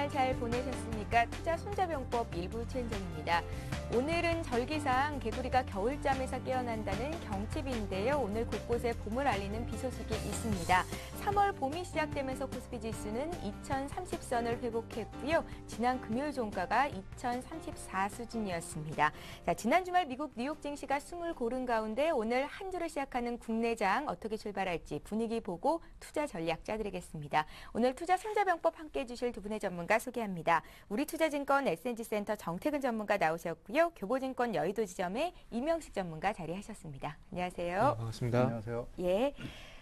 주말 잘 보내셨습니까? 투자 손자병법 일부 최은정입니다. 오늘은 절기상 개구리가 겨울잠에서 깨어난다는 경칩인데요. 오늘 곳곳에 봄을 알리는 비 소식이 있습니다. 3월 봄이 시작되면서 코스피 지수는 2030선을 회복했고요. 지난 금요일 종가가 2034 수준이었습니다. 자, 지난 주말 미국 뉴욕 증시가 숨을 고른 가운데 오늘 한 주를 시작하는 국내장 어떻게 출발할지 분위기 보고 투자 전략 짜드리겠습니다. 오늘 투자 손자병법 함께해 주실 두 분의 전문가 소개합니다. 우리투자증권 S&G센터 정태근 전문가 나오셨고요. 교보증권 여의도 지점의 이명식 전문가 자리하셨습니다. 안녕하세요. 네, 반갑습니다. 안녕하세요. 예.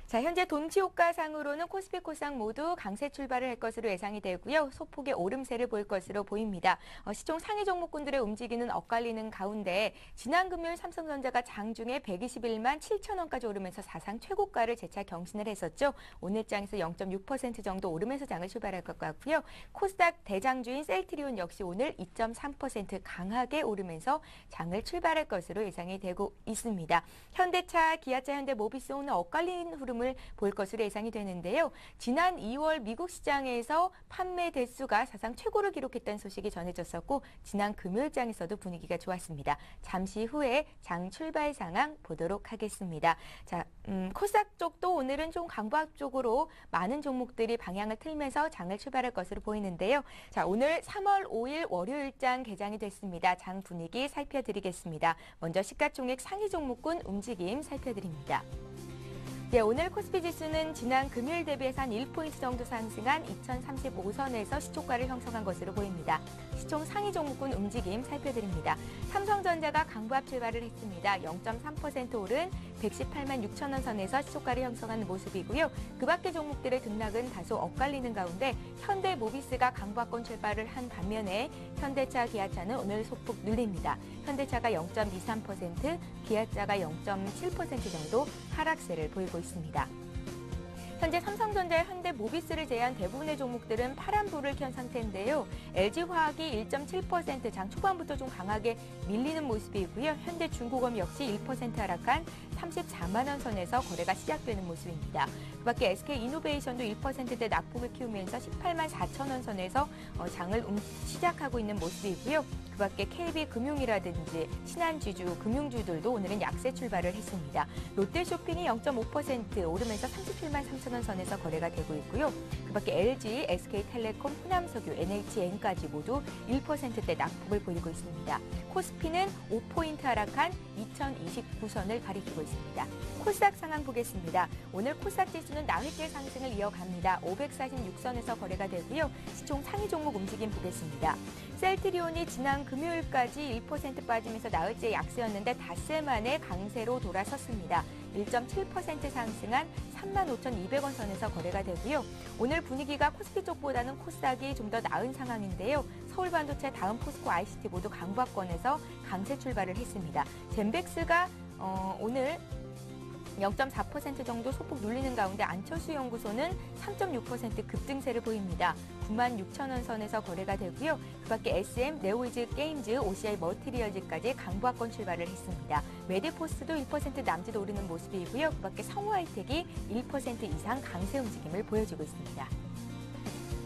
자, 현재 동치호가상으로는 코스피 코스닥 모두 강세 출발을 할 것으로 예상이 되고요. 소폭의 오름세를 볼 것으로 보입니다. 시총 상위 종목군들의 움직이는 엇갈리는 가운데 지난 금요일 삼성전자가 장중에 121만 7천 원까지 오르면서 사상 최고가를 재차 경신을 했었죠. 오늘 장에서 0.6% 정도 오르면서 장을 출발할 것 같고요. 코스닥 대장주인 셀트리온 역시 오늘 2.3% 강하게 오르면서 장을 출발할 것으로 예상이 되고 있습니다. 현대차, 기아차, 현대모비스 오늘 엇갈리는 흐름을 볼 것으로 예상이 되는데요. 지난 2월 미국 시장에서 판매 대수가 사상 최고를 기록했다는 소식이 전해졌었고 지난 금요일장에서도 분위기가 좋았습니다. 잠시 후에 장 출발 상황 보도록 하겠습니다. 자, 코스닥 쪽도 오늘은 좀 강보합 쪽으로 많은 종목들이 방향을 틀면서 장을 출발할 것으로 보이는데요. 자, 오늘 3월 5일 월요일장 개장이 됐습니다. 장 분위기 살펴드리겠습니다. 먼저 시가총액 상위 종목군 움직임 살펴드립니다. 네, 오늘 코스피 지수는 지난 금요일 대비해서 한 1포인트 정도 상승한 2035선에서 시초가를 형성한 것으로 보입니다. 시총 상위 종목군 움직임 살펴드립니다. 삼성전자가 강보합 출발을 했습니다. 0.3% 오른 118만 6천 원 선에서 시초가를 형성하는 모습이고요. 그 밖의 종목들의 등락은 다소 엇갈리는 가운데 현대모비스가 강보합권 출발을 한 반면에 현대차, 기아차는 오늘 소폭 눌립니다. 현대차가 0.23%, 기아차가 0.7% 정도 하락세를 보이고 있습니다. 현재 삼성전자와 현대모비스를 제외한 대부분의 종목들은 파란불을 켠 상태인데요. LG화학이 1.7% 장 초반부터 좀 강하게 밀리는 모습이고요. 현대중공업 역시 1% 하락한 34만 원 선에서 거래가 시작되는 모습입니다. 그 밖에 SK이노베이션도 1%대 낙폭을 키우면서 18만 4천 원 선에서 장을 시작하고 있는 모습이고요. 그 밖에 KB금융이라든지 신한지주, 금융주들도 오늘은 약세 출발을 했습니다. 롯데쇼핑이 0.5% 오르면서 37만 3천 원 선에서 거래가 되고 있고요. 그 밖에 LG, SK텔레콤, 후남석유, NHN까지 모두 1%대 낙폭을 보이고 있습니다. 코스피는 5포인트 하락한 2029선을 가리키고 있습니다. 코스닥 상황 보겠습니다. 오늘 코스닥 지수는 나흘째 상승을 이어갑니다. 546선에서 거래가 되고요. 시총 상위 종목 움직임 보겠습니다. 셀트리온이 지난 금요일까지 1% 빠지면서 나흘째 약세였는데 닷새 만에 강세로 돌아섰습니다. 1.7% 상승한 35,200원 선에서 거래가 되고요. 오늘 분위기가 코스피 쪽보다는 코스닥이 좀 더 나은 상황인데요. 서울반도체, 다음 포스코, ICT 모두 강보합권에서 강세 출발을 했습니다. 젠백스가 오늘 0.4% 정도 소폭 눌리는 가운데 안철수 연구소는 3.6% 급등세를 보입니다. 9만 6천 원 선에서 거래가 되고요. 그 밖에 SM, 네오이즈 게임즈, OCI 머티리얼즈까지 강보합권 출발을 했습니다. 메디포스도 1% 남짓 오르는 모습이고요. 그 밖에 성우하이텍이 1% 이상 강세 움직임을 보여주고 있습니다.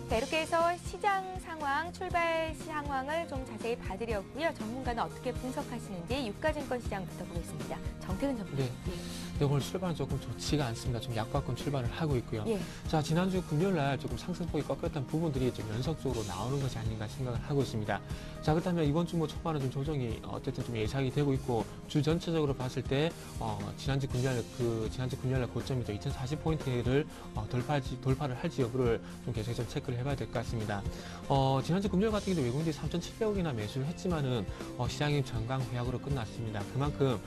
자, 이렇게 해서 시장 상황, 출발 상황을 좀 자세히 봐드렸고요. 전문가는 어떻게 분석하시는지 유가증권 시장부터 보겠습니다. 정태근 전문가. 네. 오늘 출발은 조금 좋지가 않습니다. 좀 약박권 출발을 하고 있고요. 예. 자, 지난주 금요일 날 조금 상승폭이 꺾였던 부분들이 좀 연속적으로 나오는 것이 아닌가 생각을 하고 있습니다. 자, 그렇다면 이번 주 초반에 좀 조정이 어쨌든 좀 예상이 되고 있고 주 전체적으로 봤을 때 지난주 금요일 날 고점이죠. 2040포인트를 돌파를 할지 여부를 좀 계속해서 체크를 해봐야 될 것 같습니다. 지난주 금요일 같은 경우도 외국인들이 3,700억이나 매수를 했지만은 시장이 전강 회약으로 끝났습니다. 그만큼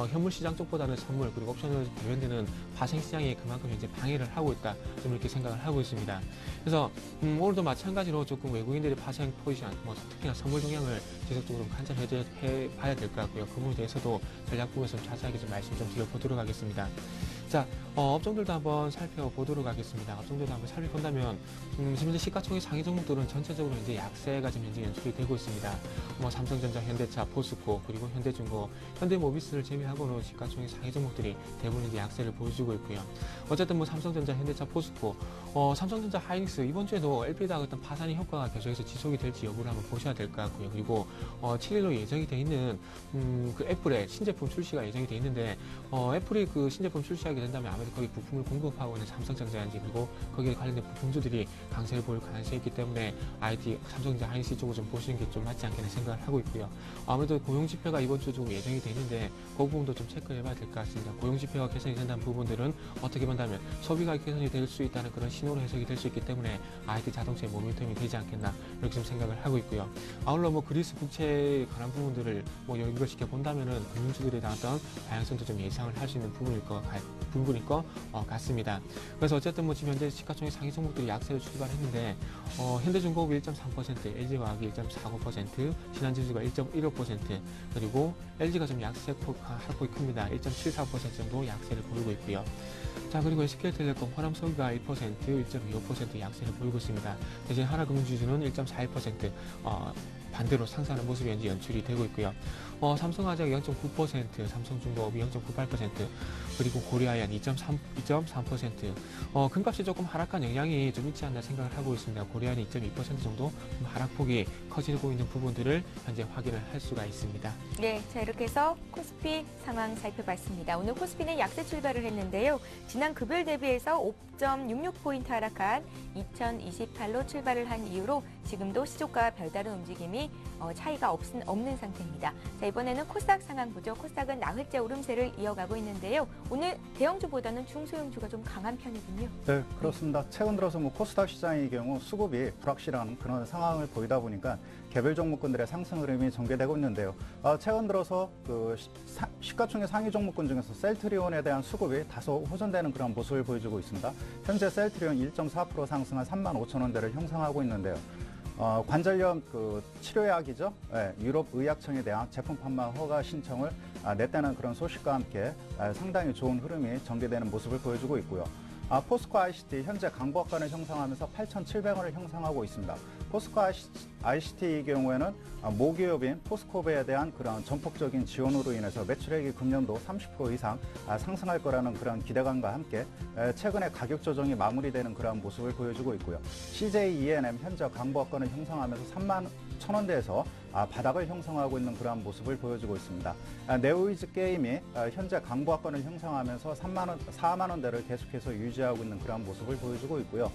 현물 시장 쪽보다는 선물 그리고 옵션을 관련되는 파생 시장이 그만큼 현재 방해를 하고 있다. 좀 이렇게 생각을 하고 있습니다. 그래서 오늘도 마찬가지로 조금 외국인들의 파생 포지션, 특히나 선물 동향을 지속적으로 관찰해 봐야 될 것 같고요. 그 부분에 대해서도 전략 부분에서 자세하게 좀 말씀 좀 드려보도록 하겠습니다. 자, 자, 업종들도 한번 살펴보도록 하겠습니다. 업종들도 한번 살펴본다면, 지금 현재 시가총액 상위 종목들은 전체적으로 이제 약세가 지금 현재 연출이 되고 있습니다. 뭐 삼성전자, 현대차, 포스코, 그리고 현대중공, 현대모비스를 제외하고는 시가총액 상위 종목들이 대부분 이제 약세를 보여주고 있고요. 어쨌든 뭐 삼성전자, 현대차, 포스코, 삼성전자, 하이닉스 이번 주에도 LP다 어떤 파산의 효과가 계속해서 지속이 될지 여부를 한번 보셔야 될 것 같고요. 그리고 7일로 예정이 돼 있는 그 애플의 신제품 출시가 예정이 돼 있는데 애플이 그 신제품 출시하게 된다면 아무래도 거기 부품을 공급하고 있는 삼성전자인지 그리고 거기에 관련된 부품주들이 강세를 보일 가능성이 있기 때문에 IT, 삼성전자, 하이닉스 쪽을 좀 보시는 게 좀 맞지 않겠나 생각을 하고 있고요. 아무래도 고용지표가 이번 주 좀 예정이 돼 있는데 그 부분도 좀 체크해 봐야 될 것 같습니다. 고용지표가 개선이 된다는 부분들은 어떻게 본다면 소비가 개선이 될 수 있다는 그런 신호로 해석이 될 수 있기 때문에 IT 자동차의 모멘텀이 되지 않겠나 이렇게 좀 생각을 하고 있고요. 아울러 뭐 그리스 국채에 관한 부분들을 뭐 연결시켜 본다면은 금융주들에 대한 어떤 다양성도 좀 예상을 할 수 있는 부분일 것 같습니다. 그래서 어쨌든 뭐 지금 현재 시가총액 상위 종목들이 약세로 출발했는데 현대중공업 1.3%, LG화학이 1.49%, 신한지수가 1.15%, 그리고 LG가 좀 하락폭이 큽니다. 1.74% 정도 약세를 보이고 있고요. 자, 그리고 SK텔레콤, 호남소비가 1%, 1.25% 약세를 보이고 있습니다. 대신 하나금융지주는 1.41%, 반대로 상승하는 모습이 현재 연출이 되고 있고요. 삼성화재가 0.9%, 삼성중공업이 0.98%, 그리고 고려아연 2.3%. 금값이 조금 하락한 영향이 좀 있지 않나 생각을 하고 있습니다. 고려아연이 2.2% 정도 하락폭이 커지고 있는 부분들을 현재 확인을 할 수가 있습니다. 네, 자 이렇게 해서 코스피 상황 살펴봤습니다. 오늘 코스피는 약세 출발을 했는데요. 지난 금요일 대비해서 5.66포인트 하락한 2028로 출발을 한 이후로 지금도 시초가와 별다른 움직임이 차이가 없는 상태입니다. 자, 이번에는 코스닥 상황 보죠. 코스닥은 나흘째 오름세를 이어가고 있는데요. 오늘 대형주보다는 중소형주가 좀 강한 편이군요. 네, 그렇습니다. 최근 들어서 뭐 코스닥 시장의 경우 수급이 불확실한 그런 상황을 보이다 보니까 개별 종목군들의 상승 흐름이 전개되고 있는데요. 최근 들어서 그 시가총액 상위 종목군 중에서 셀트리온에 대한 수급이 다소 호전되는 그런 모습을 보여주고 있습니다. 현재 셀트리온 1.4% 상승한 35,000원대를 형성하고 있는데요. 관절염 그 치료약이죠. 네, 유럽 의약청에 대한 제품 판매 허가 신청을 냈다는 그런 소식과 함께 상당히 좋은 흐름이 전개되는 모습을 보여주고 있고요. 포스코 ICT 현재 강보학관을 형성하면서 8,700원을 형성하고 있습니다. 포스코 ICT의 경우에는 모기업인 포스코베에 대한 그런 전폭적인 지원으로 인해서 매출액이 금년도 30% 이상 상승할 거라는 그런 기대감과 함께 최근에 가격 조정이 마무리되는 그런 모습을 보여주고 있고요. CJ ENM 현재 강보학관을 형성하면서 31,000원대에서 바닥을 형성하고 있는 그러한 모습을 보여주고 있습니다. 네오이즈 게임이 현재 강보학관을 형성하면서 4만 원대를 계속해서 유지하고 있는 그러한 모습을 보여주고 있고요.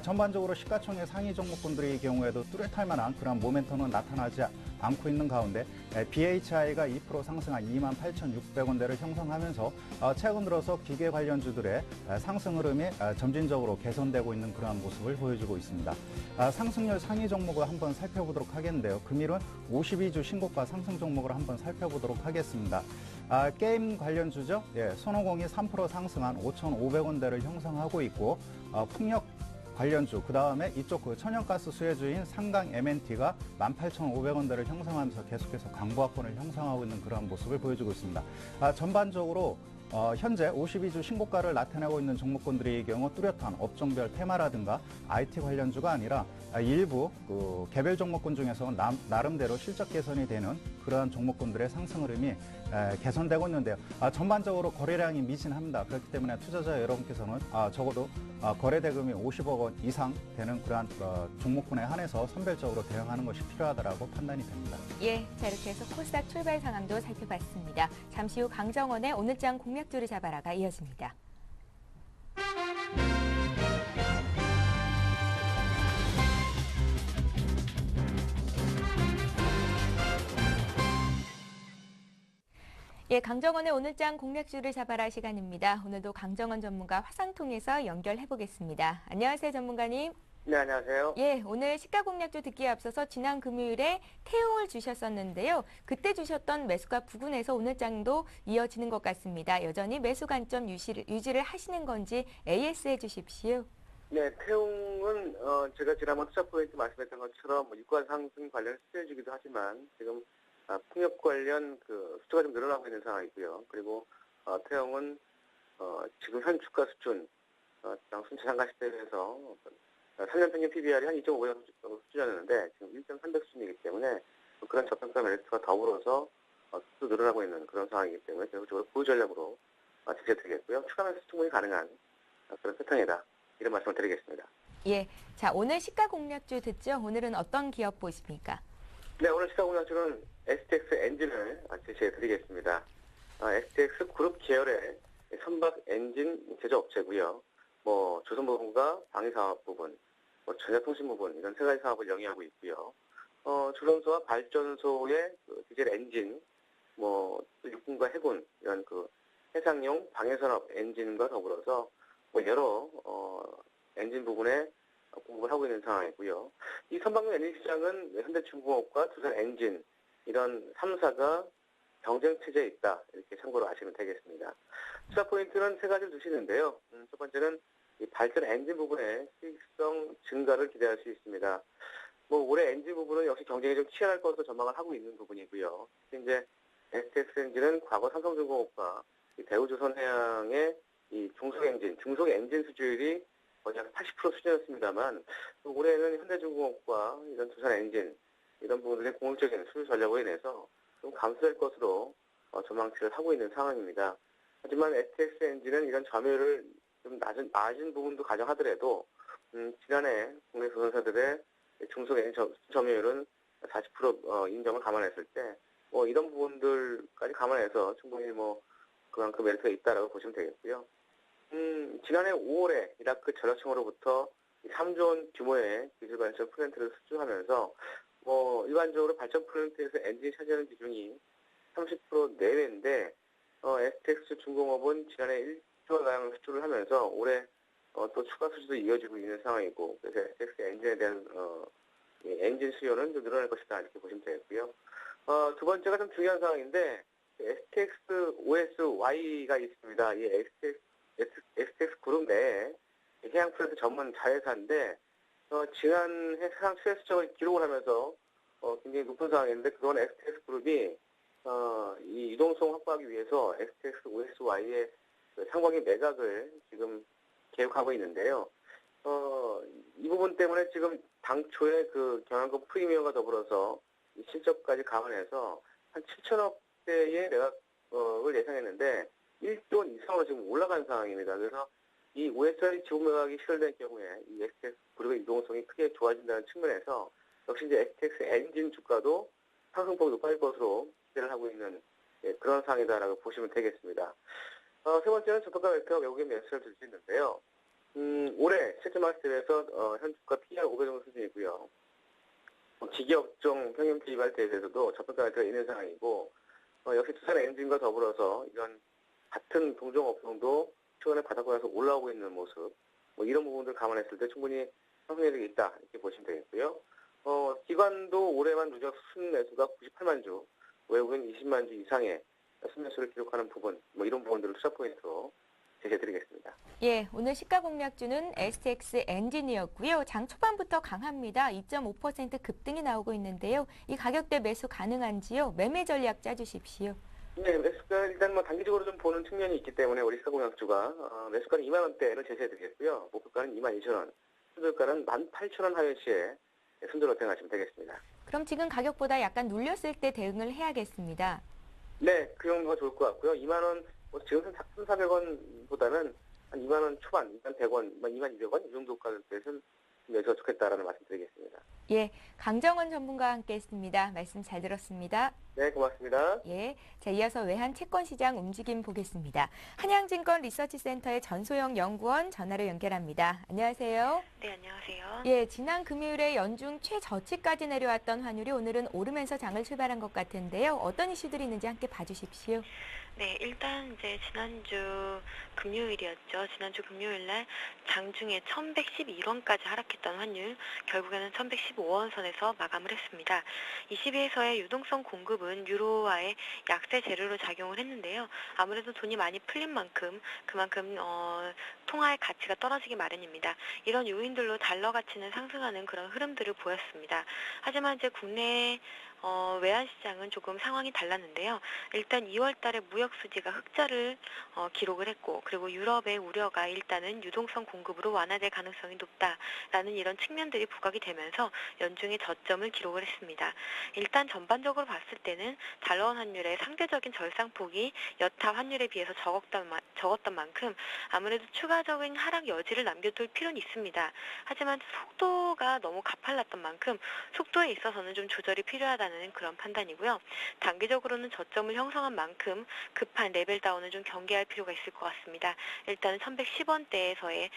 전반적으로 시가총액 상위 종목군들의 경우에도 뚜렷할 만한 그런 모멘텀은 나타나지 않고 있는 가운데 BHI가 2% 상승한 28,600원대를 형성하면서 최근 들어서 기계 관련주들의 상승 흐름이 점진적으로 개선되고 있는 그러한 모습을 보여주고 있습니다. 상승률 상위 종목을 한번 살펴보도록 하겠는데요. 금일은 52주 신고가 상승 종목을 한번 살펴보도록 하겠습니다. 게임 관련주죠. 손오공이 3% 상승한 5,500원대를 형성하고 있고 풍력 관련주, 그 다음에 이쪽 그 천연가스 수혜주인 상강 MNT가 18,500원대를 형성하면서 계속해서 강보합권을 형성하고 있는 그러한 모습을 보여주고 있습니다. 전반적으로 현재 52주 신고가를 나타내고 있는 종목군들의 경우 뚜렷한 업종별 테마라든가 IT 관련주가 아니라 일부 그 개별 종목군 중에서 나름대로 실적 개선이 되는 그러한 종목군들의 상승 흐름이 개선되고 있는데요. 전반적으로 거래량이 미진합니다. 그렇기 때문에 투자자 여러분께서는 적어도 거래 대금이 50억 원 이상 되는 그러한 종목군에 한해서 선별적으로 대응하는 것이 필요하다고 판단이 됩니다. 예, 자 이렇게 해서 코스닥 출발 상황도 살펴봤습니다. 잠시 후 강정원의 오늘장 공략주를 잡아라가 이어집니다. 예, 강정원의 오늘장 공략주를 잡아라 시간입니다. 오늘도 강정원 전문가 화상 통해서 연결해 보겠습니다. 안녕하세요, 전문가님. 네, 안녕하세요. 예, 오늘 시가 공략주 듣기에 앞서서 지난 금요일에 태용을 주셨었는데요. 그때 주셨던 매수가 부근에서 오늘장도 이어지는 것 같습니다. 여전히 매수 관점 유지를 하시는 건지 AS 해주십시오. 네, 태웅은 제가 지난번 투자 포인트 말씀했던 것처럼 유가 상승 관련 수혜주기도 하지만 지금 풍력 관련 그 수주가 좀 늘어나고 있는 상황이고요. 그리고 태웅은 지금 현 주가 수준, 순차 상가 시대에서 3년 평균 PBR이 한 2.5배 수준이었는데 지금 1.3배 수준이기 때문에 그런 저평가 메리트가 더불어서 또 늘어나고 있는 그런 상황이기 때문에 결국적으로 보유 전략으로 제시해드리겠고요. 추가 매수 충분히 가능한 그런 패턴이다. 이런 말씀을 드리겠습니다. 예, 자 오늘 시가 공략주 듣죠? 오늘은 어떤 기업 보십니까? 네, 오늘 시가 공략주는 STX 엔진을 제시해드리겠습니다. STX 그룹 계열의 선박 엔진 제조업체고요. 조선부분과 방위사업 부분, 전자통신 부분 이런 세 가지 사업을 영위하고 있고요. 주전소와 발전소의 디젤 엔진, 육군과 해군 이런 해상용 방해산업 엔진과 더불어서 여러 엔진 부분에 공급을 하고 있는 상황이고요. 이 선박용 엔진 시장은 현대중공업과 두산 엔진 이런 3사가 경쟁 체제에 있다 이렇게 참고로 아시면 되겠습니다. 투자 포인트는 세 가지를 두시는데요. 첫 번째는 이 발전 엔진 부분의 수익성 증가를 기대할 수 있습니다. 올해 엔진 부분은 역시 경쟁이 좀 치열할 것으로 전망을 하고 있는 부분이고요. 이제 STX 엔진은 과거 삼성중공업과 대우조선해양의 이 중속 엔진 수주율이 거의 약 80% 수준이었습니다만 올해는 현대중공업과 이런 두산 엔진 이런 부분들의 공격적인 수주 전략으로 인해서 좀 감소될 것으로 전망치를 하고 있는 상황입니다. 하지만 STX 엔진은 이런 점유율을 좀 낮은 부분도 가정하더라도 지난해 국내 조선사들의 중속 엔진 점유율은 40% 인정을 감안했을 때 이런 부분들까지 감안해서 충분히 그만큼 메리트가 있다라고 보시면 되겠고요. 지난해 5월에 이라크 전략청으로부터 3조 원 규모의 기술 발전 플랜트를 수주하면서 일반적으로 발전 플랜트에서 엔진이 차지하는 비중이 30% 내외인데 STX 중공업은 지난해 1조 가량 수주를 하면서 올해 또 추가 수주도 이어지고 있는 상황이고 그래서 STX 엔진에 대한 엔진 수요는 좀 늘어날 것이다 이렇게 보시면 되겠고요. 두 번째가 좀 중요한 상황인데 STX OSY가 있습니다. 이 STX 그룹 내에 해양 플랜트 전문 자회사인데 지난해 사상 최대 수적을 기록을 하면서 굉장히 높은 상황인데 그건 STX 그룹이 이 유동성 확보하기 위해서 STX OSY의 상반기 매각을 지금 계획하고 있는데요. 이 부분 때문에 지금 당초에 경영권 프리미엄과 더불어서 이 실적까지 감안해서 한 7천억대의 매각을 예상했는데 1조 원 이상으로 지금 올라간 상황입니다. 그래서 이 OSY 지분 매각이 실현될 경우에 이 STX 그룹의 유동성이 크게 좋아진다는 측면에서 역시 이제 STX 엔진 주가도 상승폭이 높아질 것으로 기대를 하고 있는 그런 상황이다라고 보시면 되겠습니다. 세 번째는 저평가 매수와 외국인 매수를 들 수 있는데요. 올해 실질 마켓에서 현 주가 PR 5배 정도 수준이고요. 기계업종 평균 PBR 대비해서도 저평가 매수가 있는 상황이고 역시 두산 엔진과 더불어서 이런 같은 동종 업종도 최근에 바닥권에서 올라오고 있는 모습 이런 부분들 감안했을 때 충분히 상승력이 있다 이렇게 보시면 되겠고요. 기관도 올해만 누적 순매수가 98만 주, 외국인 20만 주 이상의 순매수를 기록하는 부분 이런 부분들을 투자 포인트로 제시해드리겠습니다. 예, 오늘 시가 공략주는 STX 엔진이었고요. 장 초반부터 강합니다. 2.5% 급등이 나오고 있는데요. 이 가격대 매수 가능한지요? 매매 전략 짜주십시오. 네, 매수가 일단 단기적으로 좀 보는 측면이 있기 때문에 우리 시가 공략주가 매수가는 2만 원대를 제시해드리겠고요. 목표가는 22,000원, 순저가는 18,000원 하회시에 순저로 대응하시면 되겠습니다. 그럼 지금 가격보다 약간 눌렸을 때 대응을 해야겠습니다. 네, 그 정도가 좋을 것 같고요. 2만 원, 지금 3,400원보다는 한 2만 원 초반, 2만 100원, 2만 200원 이 정도 가격대에서 매수가 좋겠다라는 말씀 드리겠습니다. 예, 강정원 전문가와 함께했습니다. 말씀 잘 들었습니다. 네, 고맙습니다. 예, 자 이어서 외환 채권 시장 움직임 보겠습니다. 한양증권 리서치센터의 전소영 연구원 전화로 연결합니다. 안녕하세요. 네, 안녕하세요. 예, 지난 금요일에 연중 최저치까지 내려왔던 환율이 오늘은 오르면서 장을 출발한 것 같은데요. 어떤 이슈들이 있는지 함께 봐주십시오. 네, 일단 이제 지난주 금요일이었죠. 지난주 금요일 날 장중에 1111원까지 하락했던 환율, 결국에는 1115원 선에서 마감을 했습니다. 22에서의 유동성 공급은 유로화의 약세 재료로 작용을 했는데요. 아무래도 돈이 많이 풀린 만큼 그만큼 통화의 가치가 떨어지기 마련입니다. 이런 요인들로 달러 가치는 상승하는 그런 흐름들을 보였습니다. 하지만 이제 국내 외환시장은 조금 상황이 달랐는데요. 일단 2월 달에 무역 수지가 흑자를 기록을 했고, 그리고 유럽의 우려가 일단은 유동성 공급으로 완화될 가능성이 높다라는 이런 측면들이 부각이 되면서 연중에 저점을 기록을 했습니다. 일단 전반적으로 봤을 때는 달러원 환율의 상대적인 절상폭이 여타 환율에 비해서 적었던 만큼 아무래도 추가적인 하락 여지를 남겨둘 필요는 있습니다. 하지만 속도가 너무 가팔랐던 만큼 속도에 있어서는 좀 조절이 필요하다는 그런 판단이고요. 단기적으로는 저점을 형성한 만큼 급한 레벨 다운을 좀 경계할 필요가 있을 것 같습니다. 일단은 1110원대에서의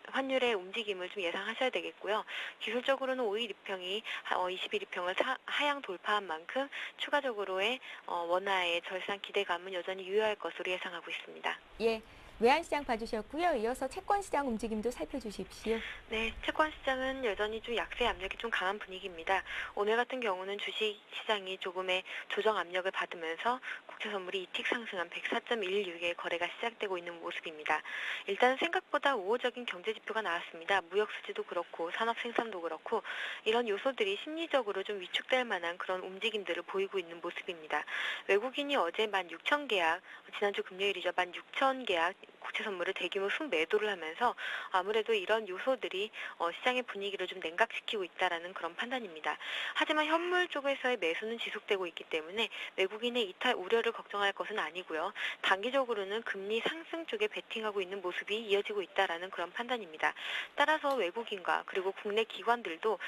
환율의 움직임을 좀 예상하셔야 되겠고요. 기술적으로는 5일 이평이 20일 이평을 하향 돌파한 만큼 추가적으로의 원화의 절상 기대감은 여전히 유효할 것으로 예상하고 있습니다. 예, 외환시장 봐주셨고요. 이어서 채권시장 움직임도 살펴주십시오. 네, 채권시장은 여전히 좀 약세 압력이 좀 강한 분위기입니다. 오늘 같은 경우는 주식시장이 조금의 조정 압력을 받으면서 국채선물이 이틱 상승한 104.16의 거래가 시작되고 있는 모습입니다. 일단 생각보다 우호적인 경제지표가 나왔습니다. 무역수지도 그렇고 산업생산도 그렇고 이런 요소들이 심리적으로 좀 위축될 만한 그런 움직임들을 보이고 있는 모습입니다. 외국인이 어제 16,000계약, 지난주 금요일이죠. 16,000계약 국채선물을 대규모 순매도를 하면서 아무래도 이런 요소들이 시장의 분위기를 좀 냉각시키고 있다라는 그런 판단입니다. 하지만 현물 쪽에서의 매수는 지속되고 있기 때문에 외국인의 이탈 우려를 걱정할 것은 아니고요. 단기적으로는 금리 상승 쪽에 베팅하고 있는 모습이 이어지고 있다라는 그런 판단입니다. 따라서 외국인과 그리고 국내 기관들도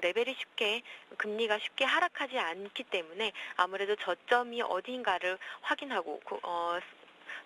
레벨이 금리가 쉽게 하락하지 않기 때문에 아무래도 저점이 어딘가를 확인하고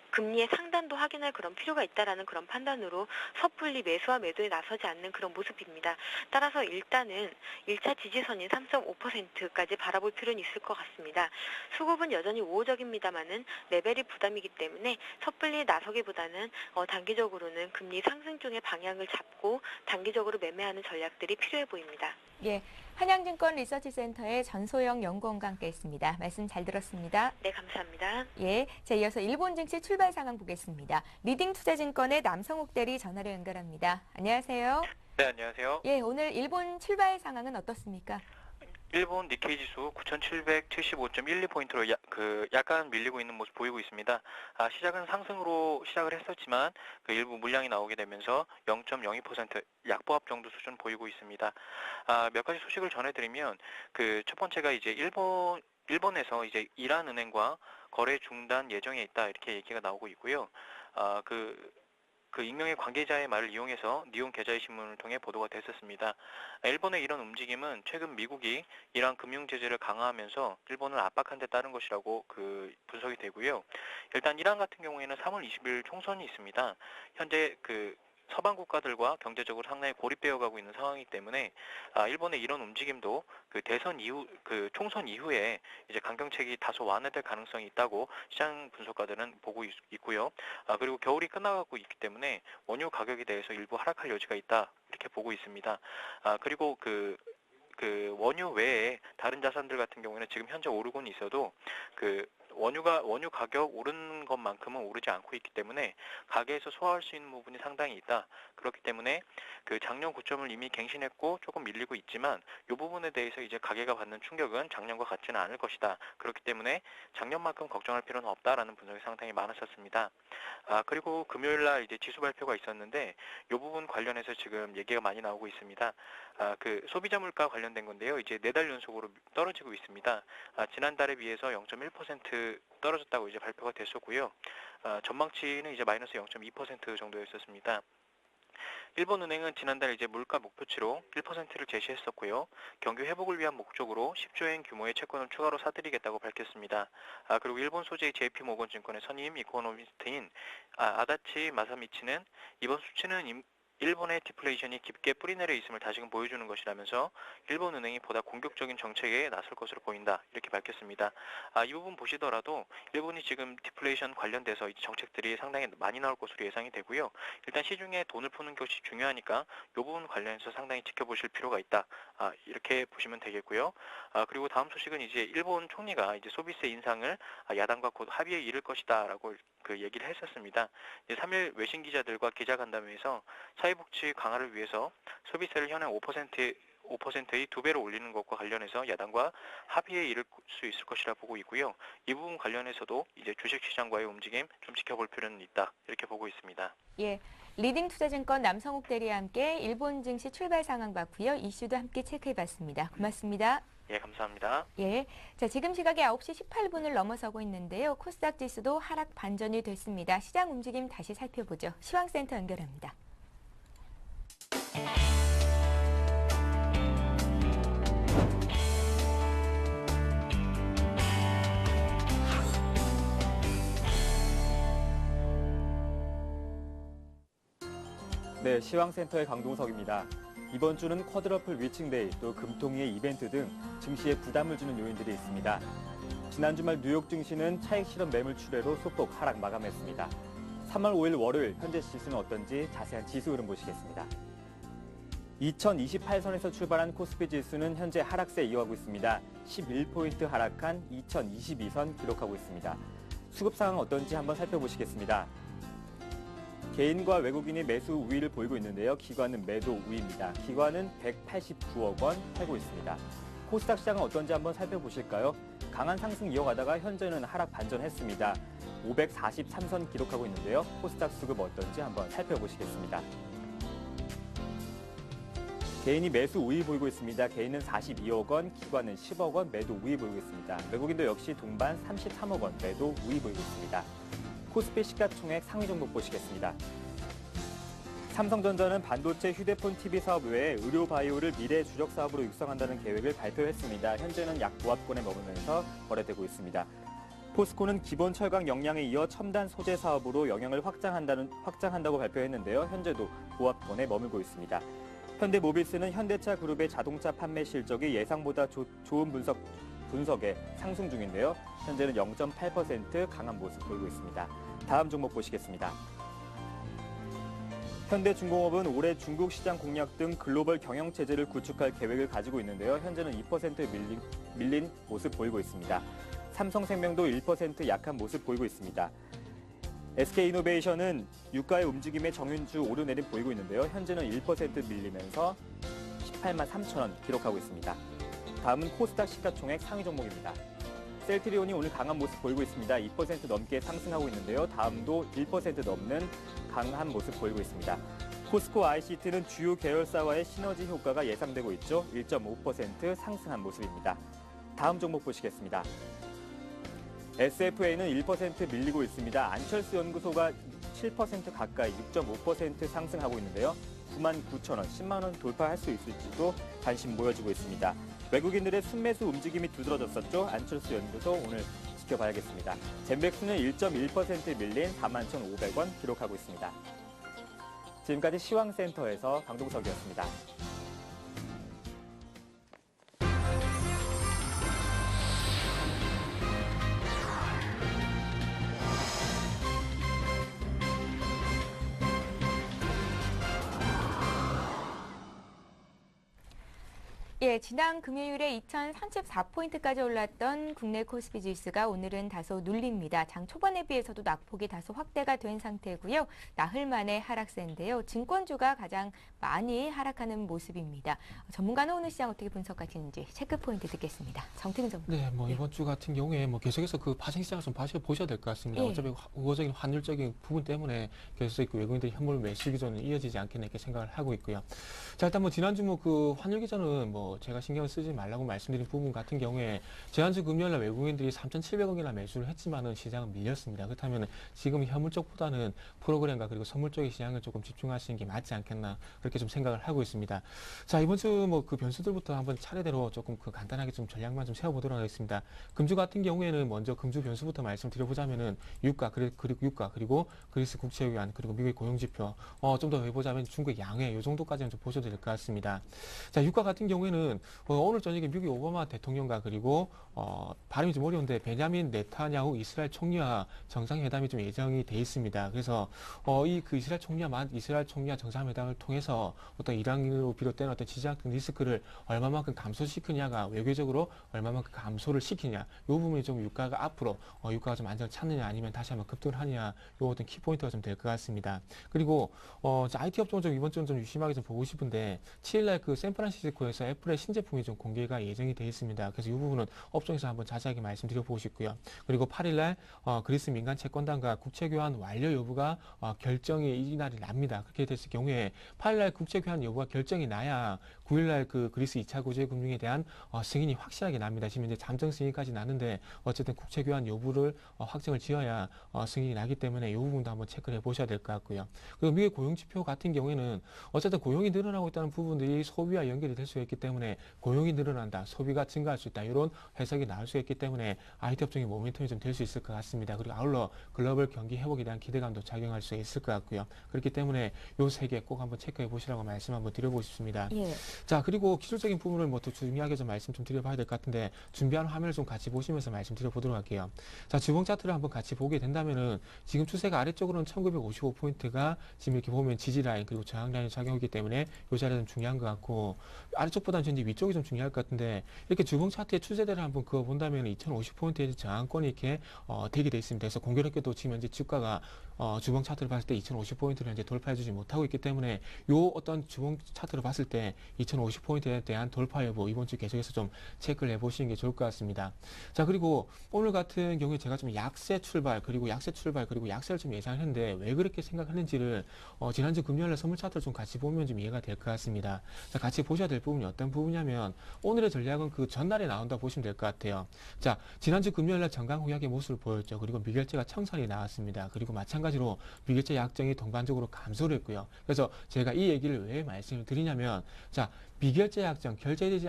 금리의 상단도 확인할 그런 필요가 있다라는 그런 판단으로 섣불리 매수와 매도에 나서지 않는 그런 모습입니다. 따라서 일단은 1차 지지선인 3.5%까지 바라볼 필요는 있을 것 같습니다. 수급은 여전히 우호적입니다만은 레벨이 부담이기 때문에 섣불리 나서기보다는 단기적으로는 금리 상승 쪽의 방향을 잡고 단기적으로 매매하는 전략들이 필요해 보입니다. 예, 한양증권 리서치센터의 전소영 연구원과 함께했습니다. 말씀 잘 들었습니다. 네, 감사합니다. 예, 자 이어서 일본 증시 출발 상황 보겠습니다. 리딩투자증권의 남성욱 대리 전화로 연결합니다. 안녕하세요. 네, 안녕하세요. 예, 오늘 일본 출발 상황은 어떻습니까? 일본 니케이 지수 9,775.12포인트로 약간 밀리고 있는 모습 보이고 있습니다. 시작은 상승으로 시작을 했었지만 일부 물량이 나오게 되면서 0.02% 약보합 정도 수준 보이고 있습니다. 몇 가지 소식을 전해드리면 첫 번째가 이제 일본에서 이제 이란은행과 거래 중단 예정에 있다 이렇게 얘기가 나오고 있고요. 익명의 관계자의 말을 이용해서 니온 계좌의 신문을 통해 보도가 됐었습니다. 일본의 이런 움직임은 최근 미국이 이란 금융 제재를 강화하면서 일본을 압박한 데 따른 것이라고 분석이 되고요. 일단 이란 같은 경우에는 3월 20일 총선이 있습니다. 현재 서방 국가들과 경제적으로 상당히 고립되어 가고 있는 상황이기 때문에 일본의 이런 움직임도 대선 이후 총선 이후에 이제 강경책이 다소 완화될 가능성이 있다고 시장 분석가들은 보고 있고요. 그리고 겨울이 끝나가고 있기 때문에 원유 가격에 대해서 일부 하락할 여지가 있다 이렇게 보고 있습니다. 그리고 원유 외에 다른 자산들 같은 경우에는 지금 현재 오르고는 있어도 원유 가격 오르는 것만큼은 오르지 않고 있기 때문에 가계에서 소화할 수 있는 부분이 상당히 있다. 그렇기 때문에 작년 고점을 이미 갱신했고 조금 밀리고 있지만 이 부분에 대해서 이제 가계가 받는 충격은 작년과 같지는 않을 것이다. 그렇기 때문에 작년만큼 걱정할 필요는 없다라는 분석이 상당히 많았었습니다. 그리고 금요일 날 이제 지수 발표가 있었는데 이 부분 관련해서 지금 얘기가 많이 나오고 있습니다. 소비자 물가 관련된 건데요. 이제 4달 연속으로 떨어지고 있습니다. 지난달에 비해서 0.1% 떨어졌다고 이제 발표가 됐었고요. 전망치는 이제 마이너스 0.2% 정도였었습니다. 일본은행은 지난달 이제 물가 목표치로 1%를 제시했었고요. 경기 회복을 위한 목적으로 10조엔 규모의 채권을 추가로 사들이겠다고 밝혔습니다. 그리고 일본 소재의 JP모건 증권의 선임 이코노미스트인 아다치 마사미치는 이번 수치는 일본의 디플레이션이 깊게 뿌리내려 있음을 다시금 보여주는 것이라면서 일본은행이 보다 공격적인 정책에 나설 것으로 보인다 이렇게 밝혔습니다. 이 부분 보시더라도 일본이 지금 디플레이션 관련돼서 이제 정책들이 상당히 많이 나올 것으로 예상이 되고요. 일단 시중에 돈을 푸는 것이 중요하니까 이 부분 관련해서 상당히 지켜보실 필요가 있다 이렇게 보시면 되겠고요. 그리고 다음 소식은 이제 일본 총리가 이제 소비세 인상을 야당과 곧 합의에 이를 것이다라고 얘기를 했었습니다. 3일 외신 기자들과 기자간담회에서 사회복지 강화를 위해서 소비세를 현행 5%의 2배로 올리는 것과 관련해서 야당과 합의에 이를 수 있을 것이라 보고 있고요. 이 부분 관련해서도 이제 주식시장과의 움직임 좀 지켜볼 필요는 있다. 이렇게 보고 있습니다. 예, 리딩투자증권 남성욱 대리와 함께 일본 증시 출발 상황 봤고요. 이슈도 함께 체크해봤습니다. 고맙습니다. 예, 감사합니다. 예, 자 지금 시각이 9시 18분을 넘어서고 있는데요. 코스닥 지수도 하락 반전이 됐습니다. 시장 움직임 다시 살펴보죠. 시황센터 연결합니다. 네, 시황센터의 강동석입니다. 이번 주는 쿼드러플 위칭데이, 또 금통위의 이벤트 등 증시에 부담을 주는 요인들이 있습니다. 지난 주말 뉴욕 증시는 차익 실현 매물 출회로 소폭 하락 마감했습니다. 3월 5일 월요일 현재 지수는 어떤지 자세한 지수 흐름 보시겠습니다. 2028선에서 출발한 코스피 지수는 현재 하락세 이어가고 있습니다. 11포인트 하락한 2022선 기록하고 있습니다. 수급 상황 어떤지 한번 살펴보시겠습니다. 개인과 외국인이 매수 우위를 보이고 있는데요. 기관은 매도 우위입니다. 기관은 189억 원 팔고 있습니다. 코스닥 시장은 어떤지 한번 살펴보실까요? 강한 상승 이어가다가 현재는 하락 반전했습니다. 543선 기록하고 있는데요. 코스닥 수급 어떤지 한번 살펴보시겠습니다. 개인이 매수 우위 보이고 있습니다. 개인은 42억 원, 기관은 10억 원 매도 우위 보이고 있습니다. 외국인도 역시 동반 33억 원 매도 우위 보이고 있습니다. 코스피 시가총액 상위 종목 보시겠습니다. 삼성전자는 반도체 휴대폰 TV 사업 외에 의료 바이오를 미래 주력 사업으로 육성한다는 계획을 발표했습니다. 현재는 약 보합권에 머물면서 거래되고 있습니다. 포스코는 기본 철강 역량에 이어 첨단 소재 사업으로 영향을 확장한다고 발표했는데요. 현재도 보합권에 머물고 있습니다. 현대모비스는 현대차 그룹의 자동차 판매 실적이 예상보다 좋은 분석에 상승 중인데요. 현재는 0.8% 강한 모습 보이고 있습니다. 다음 종목 보시겠습니다. 현대중공업은 올해 중국 시장 공략 등 글로벌 경영 체제를 구축할 계획을 가지고 있는데요. 현재는 2% 밀린 모습 보이고 있습니다. 삼성생명도 1% 약한 모습 보이고 있습니다. SK이노베이션은 유가의 움직임에 정윤주 오르내림 보이고 있는데요. 현재는 1% 밀리면서 18만 3천 원 기록하고 있습니다. 다음은 코스닥 시가총액 상위 종목입니다. 셀트리온이 오늘 강한 모습 보이고 있습니다. 2% 넘게 상승하고 있는데요. 다음도 1% 넘는 강한 모습 보이고 있습니다. 포스코 ICT는 주요 계열사와의 시너지 효과가 예상되고 있죠. 1.5% 상승한 모습입니다. 다음 종목 보시겠습니다. SFA는 1% 밀리고 있습니다. 안철수 연구소가 7% 가까이 6.5% 상승하고 있는데요. 99,000원, 10만 원 돌파할 수 있을지도 관심 모여지고 있습니다. 외국인들의 순매수 움직임이 두드러졌었죠. 안철수 연구소 오늘 지켜봐야겠습니다. 젠백스는 1.1% 밀린 41,500원 기록하고 있습니다. 지금까지 시황센터에서 강동석이었습니다. 예, 지난 금요일에 2034포인트까지 올랐던 국내 코스피 지수가 오늘은 다소 눌립니다. 장 초반에 비해서도 낙폭이 다소 확대가 된 상태고요. 나흘 만에 하락세인데요. 증권주가 가장 많이 하락하는 모습입니다. 전문가는 오늘 시장 어떻게 분석하시는지 체크포인트 듣겠습니다. 정태근 전문가. 네, 이번 주 같은 경우에 계속해서 그 파생 시장을 좀 보셔야 될 것 같습니다. 예. 어차피 우호적인 환율적인 부분 때문에 계속 외국인들이 현물 매수 기조는 이어지지 않겠나 이렇게 생각을 하고 있고요. 자, 일단 지난주 그 환율 기조는 제가 신경을 쓰지 말라고 말씀드린 부분 같은 경우에 지난주 금요일날 외국인들이 3,700억이나 매수를 했지만은 시장은 밀렸습니다. 그렇다면 지금 현물 쪽보다는 프로그램과 그리고 선물 쪽의 시장을 조금 집중하시는 게 맞지 않겠나 그렇게 좀 생각을 하고 있습니다. 자, 이번 주 그 변수들부터 한번 차례대로 조금 간단하게 좀 전략만 좀 세워보도록 하겠습니다. 금주 같은 경우에는 먼저 금주 변수부터 말씀드려보자면은 유가 그리고 그리스 국채 위안 그리고 미국의 고용지표 좀 더 해보자면 중국의 양회 이 정도까지는 좀 보셔도 될 것 같습니다. 자, 유가 같은 경우에는 일단은 오늘 저녁에 미국의 오바마 대통령과 그리고 발음이 좀 어려운데 베냐민 네타냐후 이스라엘 총리와 정상회담이 좀 예정이 돼 있습니다. 그래서 이 그 이스라엘 총리와 정상회담을 통해서 어떤 이란으로 비롯된 어떤 지정학적 리스크를 얼마만큼 감소시키냐가 외교적으로 얼마만큼 감소를 시키냐, 이 부분이 좀 유가가 앞으로 유가가 좀 안정을 찾느냐 아니면 다시 한번 급등을 하느냐, 요 어떤 키포인트가 좀 될 것 같습니다. 그리고 IT 업종은 좀 이번 주는 좀 유심하게 좀 보고 싶은데 7일날 그 샌프란시스코에서 애플의 신제품이 좀 공개가 예정이 돼 있습니다. 그래서 이 부분은 업종에서 한번 자세하게 말씀드려보고 싶고요. 그리고 8일날 그리스 민간 채권단과 국채 교환 완료 여부가 결정이 이날이 납니다. 그렇게 됐을 경우에 8일날 국채 교환 여부가 결정이 나야 9일날 그 그리스 2차 구제 금융에 대한 승인이 확실하게 납니다. 지금 이제 잠정 승인까지 나는데 어쨌든 국채 교환 여부를 확정을 지어야 승인이 나기 때문에 이 부분도 한번 체크를 해보셔야 될 것 같고요. 그리고 미국 고용 지표 같은 경우에는 어쨌든 고용이 늘어나고 있다는 부분들이 소비와 연결이 될 수가 있기 때문에 고용이 늘어난다, 소비가 증가할 수 있다, 이런 해석이 나올 수 있기 때문에 IT 업종의 모멘텀이 좀 될 수 있을 것 같습니다. 그리고 아울러 글로벌 경기 회복에 대한 기대감도 작용할 수 있을 것 같고요. 그렇기 때문에 요 세 개 꼭 한번 체크해 보시라고 말씀 한번 드려보고 싶습니다. 예. 자, 그리고 기술적인 부분을 뭐 더 중요하게 좀 말씀 좀 드려봐야 될 것 같은데 준비한 화면을 좀 같이 보시면서 말씀드려보도록 할게요. 자, 주봉 차트를 한번 같이 보게 된다면은 지금 추세가 아래쪽으로는 1955포인트가 지금 이렇게 보면 지지 라인 그리고 저항 라인이 작용하기 때문에 이 자리가 좀 중요한 것 같고 아래쪽보다는 현재 위쪽이 좀 중요할 것 같은데 이렇게 주봉 차트의 추세대를 한번 그어 본다면 2050포인트에 저항권이 이렇게 대기돼 있습니다. 그래서 공교롭게도 지금 현재 주가가 주봉 차트를 봤을 때 2050포인트를 현재 돌파해주지 못하고 있기 때문에 요 어떤 주봉 차트를 봤을 때 2050포인트에 대한 돌파 여부 이번 주 계속해서 좀 체크를 해보시는 게 좋을 것 같습니다. 자, 그리고 오늘 같은 경우에 제가 좀 약세 출발 그리고 약세를 좀 예상했는데 왜 그렇게 생각하는지를 지난주 금요일에 선물 차트를 좀 같이 보면 좀 이해가 될 것 같습니다. 자, 같이 보셔야 될 부분이 어떤 부분이냐면 오늘의 전략은 그 전날에 나온다 보시면 될 것 같아요. 자, 지난주 금요일날 정강후약의 모습을 보였죠. 그리고 미결제가 청산이 나왔습니다. 그리고 마찬가지로 미결제 약정이 동반적으로 감소를 했고요. 그래서 제가 이 얘기를 왜 말씀을 드리냐면 자, 미결제 약정 결제되지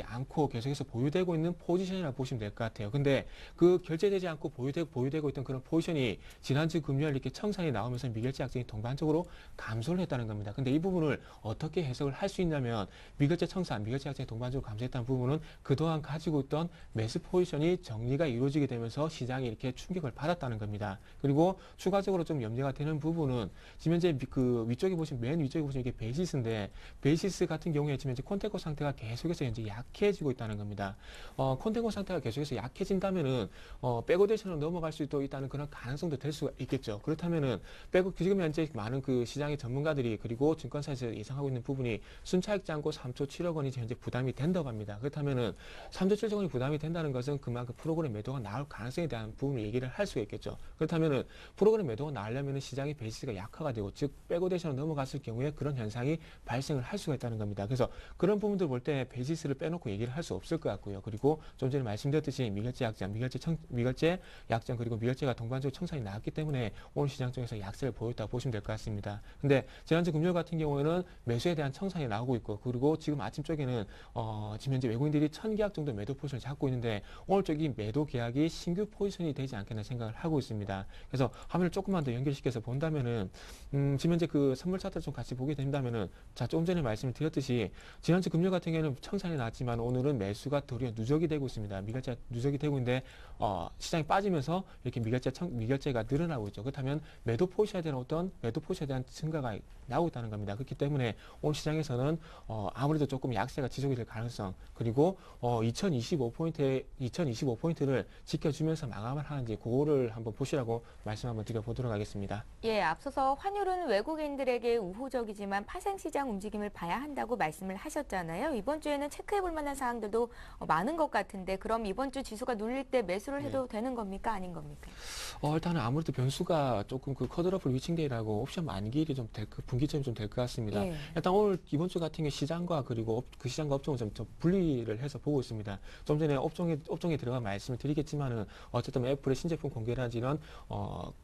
않고 계속해서 보유되고 있는 포지션이라고 보시면 될 것 같아요. 근데 그 결제되지 않고 보유되고 있던 그런 포지션이 지난주 금요일 이렇게 청산이 나오면서 미결제 약정이 동반적으로 감소를 했다는 겁니다. 근데 이 부분을 어떻게 해석을 할 수 있냐면 미결제 약정이 동반적으로 감소했다는 부분은 그동안 가지고 있던 매수 포지션이 정리가 이루어지게 되면서 시장이 이렇게 충격을 받았다는 겁니다. 그리고 추가적으로 좀 염려가 되는 부분은 지금 현재 그 위쪽에 보시면 맨 위쪽에 보시면 이게 베이시스인데 베이시스 같은 경우에 지금 현재 콘테고 상태가 계속해서 현재 약해지고 있다는 겁니다. 콘테고 상태가 계속해서 약해진다면은 백오데이션으로 넘어갈 수도 있다는 그런 가능성도 될 수가 있겠죠. 그렇다면은 지금 현재 많은 그 시장의 전문가들이 그리고 증권사에서 예상하고 있는 부분이 순차익 잔고 3조 7억 원이 현재 부담이 된다고 합니다. 그렇다면은 3조 7억 원이 부담이 된다는 것은 그만큼 프로그램 매도가 나올 가능성에 대한 부분을 얘기를 할 수가 있겠죠. 그렇다면은 프로그램 매도가 나오려면은 시장의 베이스가 약화가 되고 즉 백오데이션으로 넘어갔을 경우에 그런 현상이 발생을 할 수가 있다는 겁니다. 그래서 그런 부분들 볼 때 베이시스를 빼놓고 얘기를 할 수 없을 것 같고요. 그리고 좀 전에 말씀드렸듯이 미결제 약정 그리고 미결제가 동반적으로 청산이 나왔기 때문에 오늘 시장 쪽에서 약세를 보였다고 보시면 될 것 같습니다. 근데 지난주 금요일 같은 경우에는 매수에 대한 청산이 나오고 있고 그리고 지금 아침 쪽에는 지금 현재 외국인들이 1000계약 정도 매도 포지션을 잡고 있는데 오늘 쪽이 매도 계약이 신규 포지션이 되지 않겠나 생각을 하고 있습니다. 그래서 화면을 조금만 더 연결시켜서 본다면은 지금 현재 그 선물 차트를 좀 같이 보게 된다면은 자, 조금 전에 말씀을 드렸듯이 지난주 금요일 같은 경우에는 청산이 나왔지만 오늘은 매수가 도리어 누적이 되고 있습니다. 미결제가 누적이 되고 있는데 시장이 빠지면서 이렇게 미결제가 늘어나고 있죠. 그렇다면 매도 포지션에 대한 증가가 나오고 있다는 겁니다. 그렇기 때문에 오늘 시장에서는 아무래도 조금 약세가 지속이 될 가능성 그리고 2025포인트를 지켜주면서 마감을 하는지 그거를 한번 보시라고 말씀 한번 드려보도록 하겠습니다. 예, 앞서서 환율은 외국인들에게 우호적이지만 파생시장 움직임을 봐야 한다고 말씀을 하셨잖아요. 이번 주에는 체크해볼 만한 사항들도 많은 것 같은데 그럼 이번 주 지수가 눌릴 때 매수를 해도 되는 겁니까? 아닌 겁니까? 일단은 아무래도 변수가 조금 그 컷오프 위칭데이라고 옵션 만기일이 좀 분기점이 좀 될 것 같습니다. 예. 일단 오늘 이번 주 같은 경우 시장과 그리고 그 시장과 업종을 좀 분리를 해서 보고 있습니다. 좀 전에 업종에 들어가 말씀을 드리겠지만은 어쨌든 애플의 신제품 공개라지는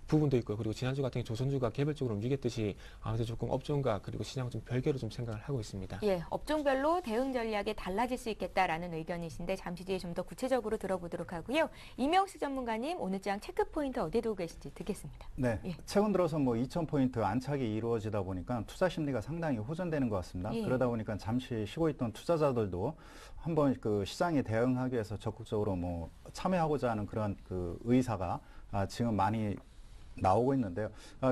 부분도 있고요. 그리고 지난주 같은 경우 조선주가 개별적으로 움직였듯이 아무래도 조금 업종과 그리고 시장을 좀 별개로 좀 생각을 하고 있습니다. 예, 업종별로 대응 전략이 달라질 수 있겠다라는 의견이신데 잠시 뒤에 좀 더 구체적으로 들어보도록 하고요. 이명수 전문가님 오늘 장 체크 포인트 어디에 두고 계신지 듣겠습니다. 네, 예. 최근 들어서 뭐 2,000포인트 안착이 이루어지다 보니까 투자 심리가 상당히 호전되는 것 같습니다. 예. 그러다 보니까 잠시 쉬고 있던 투자자들도 한번 그 시장에 대응하기 위해서 적극적으로 뭐 참여하고자 하는 그런 그 의사가 지금 많이 나오고 있는데요.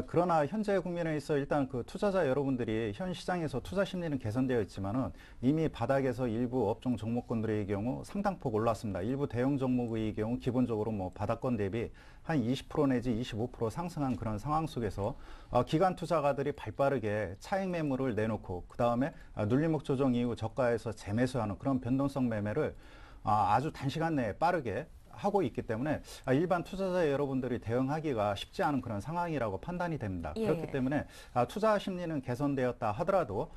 그러나 현재 국면에 있어 일단 그 투자자 여러분들이 현 시장에서 투자 심리는 개선되어 있지만은 이미 바닥에서 일부 업종 종목군들의 경우 상당폭 올랐습니다. 일부 대형 종목의 경우 기본적으로 뭐 바닥권 대비 한 20% 내지 25% 상승한 그런 상황 속에서 기관 투자가들이 발빠르게 차익 매물을 내놓고 그 다음에 눌림목 조정 이후 저가에서 재매수하는 그런 변동성 매매를 아주 단시간 내에 빠르게 하고 있기 때문에 일반 투자자 여러분들이 대응하기가 쉽지 않은 그런 상황이라고 판단이 됩니다. 예. 그렇기 때문에 투자 심리는 개선되었다 하더라도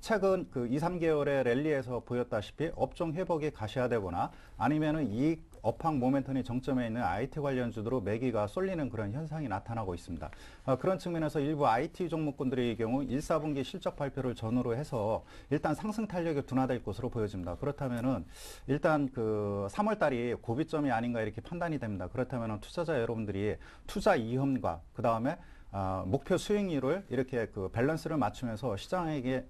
최근 그 2, 3개월의 랠리에서 보였다시피 업종 회복이 가시화되거나 아니면은 이익 업황 모멘텀이 정점에 있는 IT 관련주들로 매기가 쏠리는 그런 현상이 나타나고 있습니다. 그런 측면에서 일부 IT 종목군들의 경우 1, 4분기 실적 발표를 전후로 해서 일단 상승 탄력이 둔화될 것으로 보여집니다. 그렇다면은 일단 그 3월 달이 고비점이 아닌가 이렇게 판단이 됩니다. 그렇다면은 투자자 여러분들이 투자 이험과 그 다음에 목표 수익률을 이렇게 그 밸런스를 맞추면서 시장에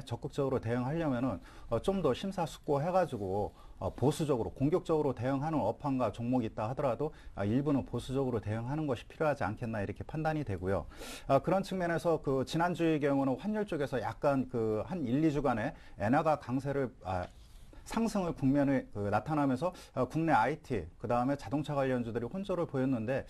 적극적으로 대응하려면은 좀 더 심사숙고해가지고 보수적으로 공격적으로 대응하는 업황과 종목이 있다 하더라도 일부는 보수적으로 대응하는 것이 필요하지 않겠나 이렇게 판단이 되고요. 그런 측면에서 그 지난주의 경우는 환율 쪽에서 약간 그 한 1, 2주간의 엔화가 강세를 상승을 국면에 나타나면서 국내 IT, 그 다음에 자동차 관련주들이 혼조를 보였는데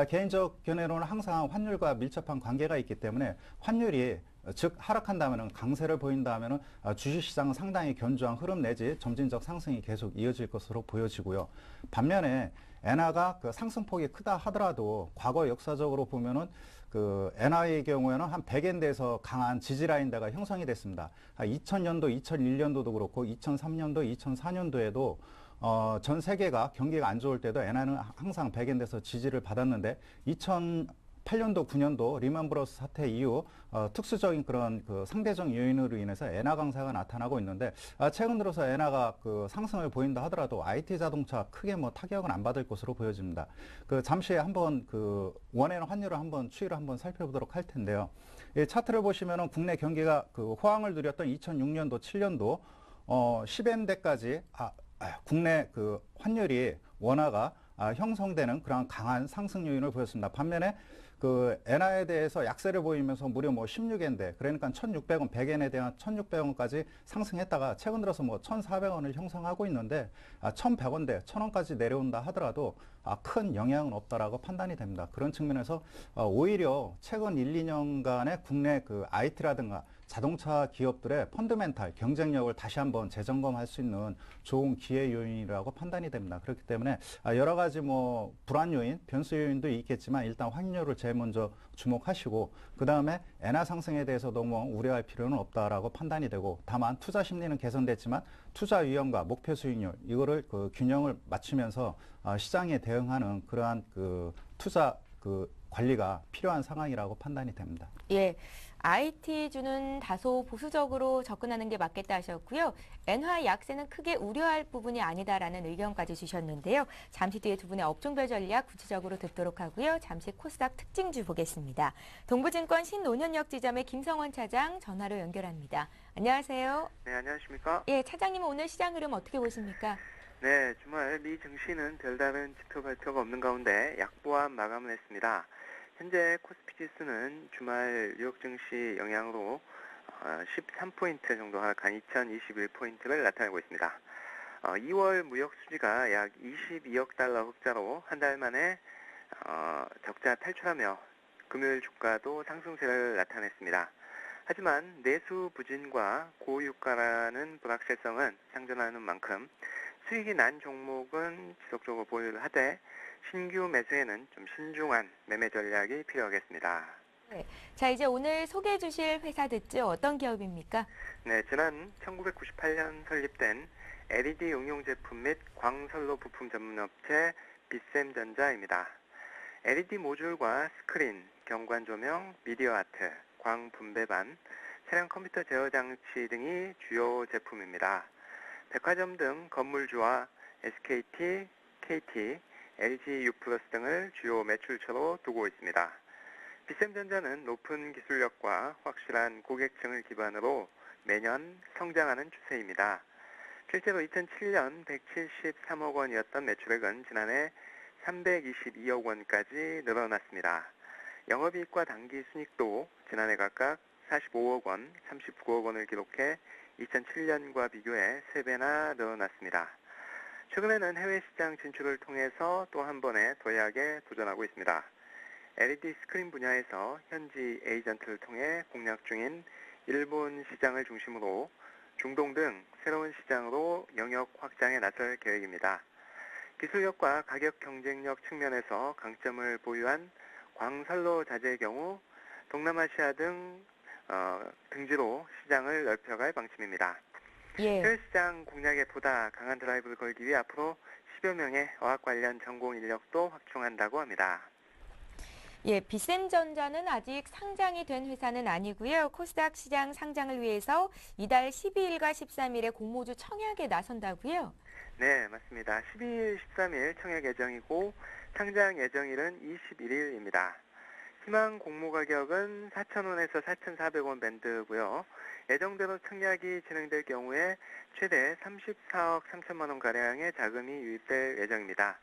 개인적 견해로는 항상 환율과 밀접한 관계가 있기 때문에 환율이 즉 하락한다면 강세를 보인다면 주식시장은 상당히 견조한 흐름 내지 점진적 상승이 계속 이어질 것으로 보여지고요. 반면에 엔화가 그 상승폭이 크다 하더라도 과거 역사적으로 보면은 그 엔화의 경우에는 한 100엔대에서 강한 지지라인대가 형성이 됐습니다. 2000년도, 2001년도도 그렇고 2003년도, 2004년도에도 전 세계가 경기가 안 좋을 때도 엔화는 항상 100엔대에서 지지를 받았는데 2008년도, 9년도 리만 브러스 사태 이후 특수적인 그런 그 상대적 요인으로 인해서 엔화 강세가 나타나고 있는데 최근 들어서 엔화가 그 상승을 보인다 하더라도 IT 자동차 크게 뭐 타격은 안 받을 것으로 보여집니다. 그 잠시 한번 그 원화의 환율을 한번 추이를 한번 살펴보도록 할 텐데요. 이 차트를 보시면은 국내 경기가 그 호황을 누렸던 2006년도, 7년도 10엔대까지 국내 그 환율이 원화가 형성되는 그런 강한 상승 요인을 보였습니다. 반면에 그 엔화에 대해서 약세를 보이면서 무려 뭐 16엔대, 그러니까 1,600원, 100엔에 대한 1,600원까지 상승했다가 최근 들어서 뭐 1,400원을 형성하고 있는데 1,100원대, 1,000원까지 내려온다 하더라도 큰 영향은 없다라고 판단이 됩니다. 그런 측면에서 오히려 최근 1, 2년간의 국내 그 IT라든가 자동차 기업들의 펀더멘탈 경쟁력을 다시 한번 재점검할 수 있는 좋은 기회 요인이라고 판단이 됩니다. 그렇기 때문에 여러 가지 뭐 불안 요인, 변수 요인도 있겠지만 일단 환율을 제일 먼저 주목하시고 그 다음에 엔화 상승에 대해서 너무 우려할 필요는 없다라고 판단이 되고 다만 투자 심리는 개선됐지만 투자 위험과 목표 수익률 이거를 그 균형을 맞추면서 시장에 대응하는 그러한 그 투자 그 관리가 필요한 상황이라고 판단이 됩니다. 예. IT주는 다소 보수적으로 접근하는 게 맞겠다 하셨고요. 엔화 약세는 크게 우려할 부분이 아니다라는 의견까지 주셨는데요. 잠시 뒤에 두 분의 업종별 전략 구체적으로 듣도록 하고요. 잠시 코스닥 특징주 보겠습니다. 동부증권 신논현역 지점의 김성원 차장 전화로 연결합니다. 안녕하세요. 네, 안녕하십니까? 예, 차장님은 오늘 시장 흐름 어떻게 보십니까? 네, 주말 미 증시는 별다른 지표 발표가 없는 가운데 약보합 마감을 했습니다. 현재 코스피 지수는 주말 뉴욕 증시 영향으로 13포인트 정도 하락한 2021포인트를 나타내고 있습니다. 2월 무역 수지가 약 22억 달러 흑자로 한 달 만에 적자 탈출하며 금요일 주가도 상승세를 나타냈습니다. 하지만 내수 부진과 고유가라는 불확실성은 상존하는 만큼 수익이 난 종목은 지속적으로 보유를 하되 신규 매수에는 좀 신중한 매매 전략이 필요하겠습니다. 네. 자, 이제 오늘 소개해 주실 회사 듣죠. 어떤 기업입니까? 네, 지난 1998년 설립된 LED 응용 제품 및 광선로 부품 전문업체 빗셈전자입니다. LED 모듈과 스크린, 경관 조명, 미디어 아트, 광 분배반, 차량 컴퓨터 제어 장치 등이 주요 제품입니다. 백화점 등 건물주와 SKT, KT, LG U+ 등을 주요 매출처로 두고 있습니다. 비샘전자는 높은 기술력과 확실한 고객층을 기반으로 매년 성장하는 추세입니다. 실제로 2007년 173억 원이었던 매출액은 지난해 322억 원까지 늘어났습니다. 영업이익과 당기순이익도 지난해 각각 45억 원, 39억 원을 기록해 2007년과 비교해 3배나 늘어났습니다. 최근에는 해외 시장 진출을 통해서 또 한 번의 도약에 도전하고 있습니다. LED 스크린 분야에서 현지 에이전트를 통해 공략 중인 일본 시장을 중심으로 중동 등 새로운 시장으로 영역 확장에 나설 계획입니다. 기술력과 가격 경쟁력 측면에서 강점을 보유한 광선로 자재의 경우 동남아시아 등 등지로 시장을 넓혀갈 방침입니다. 예. 해외 시장 공략에 보다 강한 드라이브를 걸기 위해 앞으로 10여 명의 어학 관련 전공 인력도 확충한다고 합니다. 예, 비샘전자는 아직 상장이 된 회사는 아니고요. 코스닥 시장 상장을 위해서 이달 12일과 13일에 공모주 청약에 나선다고요? 네, 맞습니다. 12일, 13일 청약 예정이고 상장 예정일은 21일입니다. 희망 공모 가격은 4,000원에서 4,400원 밴드고요. 예정대로 청약이 진행될 경우에 최대 34억 3천만 원가량의 자금이 유입될 예정입니다.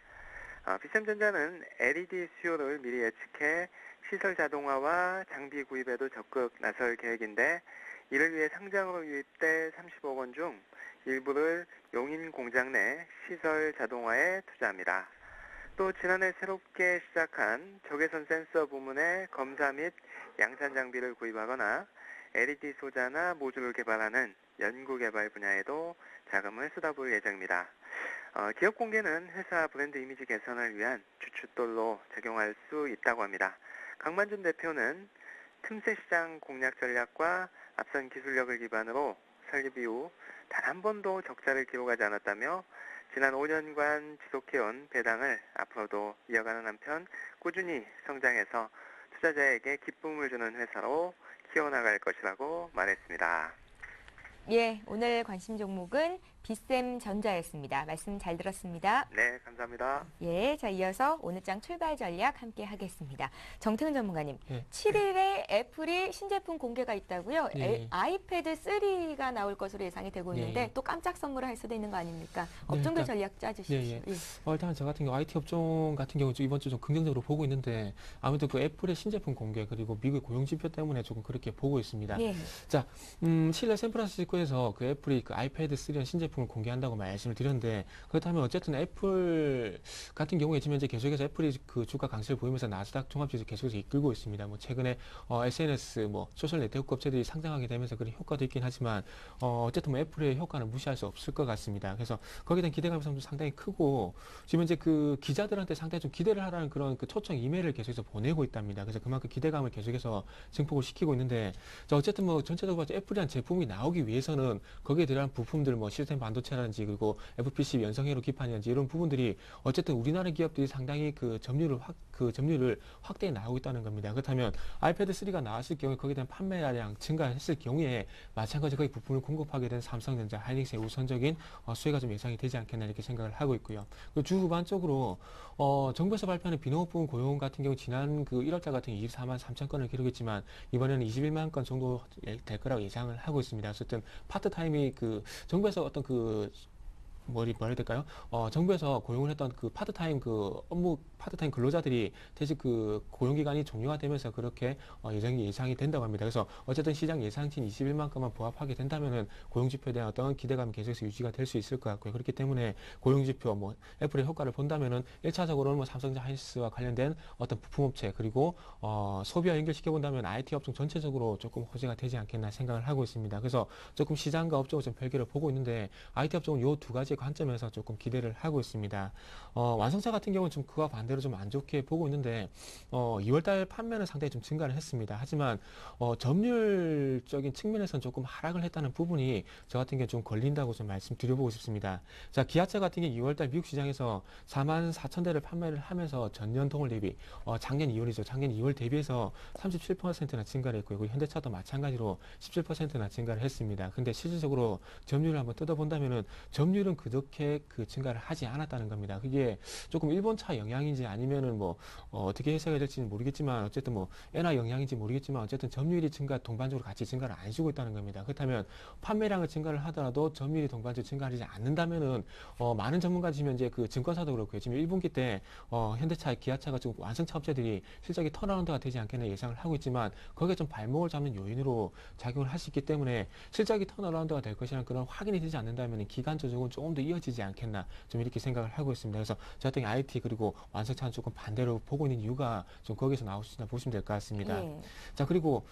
비샘전자는 LED 수요를 미리 예측해 시설 자동화와 장비 구입에도 적극 나설 계획인데 이를 위해 상장으로 유입될 30억 원 중 일부를 용인 공장 내 시설 자동화에 투자합니다. 또 지난해 새롭게 시작한 적외선 센서 부문의 검사 및 양산 장비를 구입하거나 LED 소자나 모듈을 개발하는 연구개발 분야에도 자금을 쏟아부을 예정입니다. 기업 공개는 회사 브랜드 이미지 개선을 위한 주춧돌로 작용할 수 있다고 합니다. 강만준 대표는 틈새 시장 공략 전략과 앞선 기술력을 기반으로 설립 이후 단 한 번도 적자를 기록하지 않았다며 지난 5년간 지속해온 배당을 앞으로도 이어가는 한편 꾸준히 성장해서 투자자에게 기쁨을 주는 회사로 키워나갈 것이라고 말했습니다. 예, 오늘 관심 종목은 비샘전자였습니다. 말씀 잘 들었습니다. 네, 감사합니다. 예, 자 이어서 오늘 장 출발 전략 함께 하겠습니다. 정태근 전문가님, 예. 7일에 애플이 신제품 공개가 있다고요? 예. 아이패드 3가 나올 것으로 예상이 되고 있는데 예. 또 깜짝 선물을 할 수도 있는 거 아닙니까? 업종별 일단- 전략 짜주십시오. 예. 일단 저 같은 경우 IT 업종 같은 경우 이번 주 좀 긍정적으로 보고 있는데 아무래도 그 애플의 신제품 공개 그리고 미국의 고용 지표 때문에 조금 그렇게 보고 있습니다. 예. 실내 샌프란시스코에서 그 애플이 그 아이패드 3라는 신제품을 공개한다고 말씀을 드렸는데 그렇다면 어쨌든 애플 같은 경우에 지금 현재 계속해서 애플이 그 주가 강세를 보이면서 나스닥 종합지수 계속해서 이끌고 있습니다. 뭐 최근에 SNS 뭐 소셜 네트워크 업체들이 상장하게 되면서 그런 효과도 있긴 하지만 어쨌든 뭐 애플의 효과는 무시할 수 없을 것 같습니다. 그래서 거기에 대한 기대감이 상당히 크고 지금 이제 그 기자들한테 상당히 좀 기대를 하라는 그런 그 초청 이메일을 계속해서 보내고 있답니다. 그래서 그만큼 기대감을 계속해서 증폭을 시키고 있는데 자, 어쨌든 뭐 전체적으로 봐서 애플이란 제품이 나오기 위해서는 거기에 들어간 부품들 뭐 시스템 반도체라든지 그리고 FPC 연성회로 기판이라든지 이런 부분들이 어쨌든 우리나라 기업들이 상당히 그 점유율을 확대해 나오고 있다는 겁니다. 그렇다면 아이패드 3가 나왔을 경우에 거기에 대한 판매량 증가했을 경우에 마찬가지로 거기 부품을 공급하게 된 삼성전자, 하이닉스의 우선적인 수혜가 좀 예상이 되지 않겠나 이렇게 생각을 하고 있고요. 그리고 주 후반적으로 정부에서 발표하는 비농업 부문 고용 같은 경우 지난 그 1월달 같은 경우 24만 3천 건을 기록했지만 이번에는 21만 건 정도 될 거라고 예상을 하고 있습니다. 어쨌든 파트타임이 그 정부에서 어떤 그 뭐라 해야 될까요? 정부에서 고용을 했던 그 파트타임 근로자들이 대신 그 고용기간이 종료가 되면서 그렇게 예상이 된다고 합니다. 그래서 어쨌든 시장 예상치인 21만 건만 부합하게 된다면은 고용지표에 대한 어떤 기대감이 계속해서 유지가 될 수 있을 것 같고요. 그렇기 때문에 고용지표, 뭐 애플의 효과를 본다면은 1차적으로는 뭐 삼성전자 하이닉스와 관련된 어떤 부품업체 그리고 소비와 연결시켜 본다면 IT 업종 전체적으로 조금 호재가 되지 않겠나 생각을 하고 있습니다. 그래서 조금 시장과 업종을 좀 별개로 보고 있는데 IT 업종은 요 두 가지 관점에서 조금 기대를 하고 있습니다. 완성차 같은 경우는 좀 그와 반대로 좀 안 좋게 보고 있는데 2월달 판매는 상당히 좀 증가를 했습니다. 하지만 점유율적인 측면에서는 조금 하락을 했다는 부분이 저 같은 경우 좀 걸린다고 좀 말씀드려보고 싶습니다. 자, 기아차 같은 경우 2월달 미국 시장에서 4만 4천 대를 판매를 하면서 전년 동월 대비 작년 2월이죠. 작년 2월 대비해서 37%나 증가를 했고요. 그리고 현대차도 마찬가지로 17%나 증가를 했습니다. 근데 실질적으로 점유율을 한번 뜯어본다면은 점유율은 그렇게 그 증가를 하지 않았다는 겁니다. 그게 조금 일본차 영향인지 아니면은 뭐 어떻게 해석이 될지는 모르겠지만 어쨌든 뭐 엔화 영향인지 모르겠지만 어쨌든 점유율이 증가 동반적으로 같이 증가를 안 해주고 있다는 겁니다. 그렇다면 판매량을 증가를 하더라도 점유율이 동반적으로 증가하지 않는다면은 많은 전문가들이 지금 이제 그 증권사도 그렇고요. 지금 1분기 때 현대차, 기아차가 지금 완성차 업체들이 실적이 턴어라운드가 되지 않겠나 예상을 하고 있지만 거기에 좀 발목을 잡는 요인으로 작용을 할 수 있기 때문에 실적이 턴어라운드가 될 것이라는 그런 확인이 되지 않는다면 기간 조정은 조금 더 이어지지 않겠나 좀 이렇게 생각을 하고 있습니다. 그래서 저 같은 경우 IT 그리고 완성차는 조금 반대로 보고 있는 이유가 좀 거기서 나올 수 있나 보시면 될 것 같습니다. 예. 자, 그리고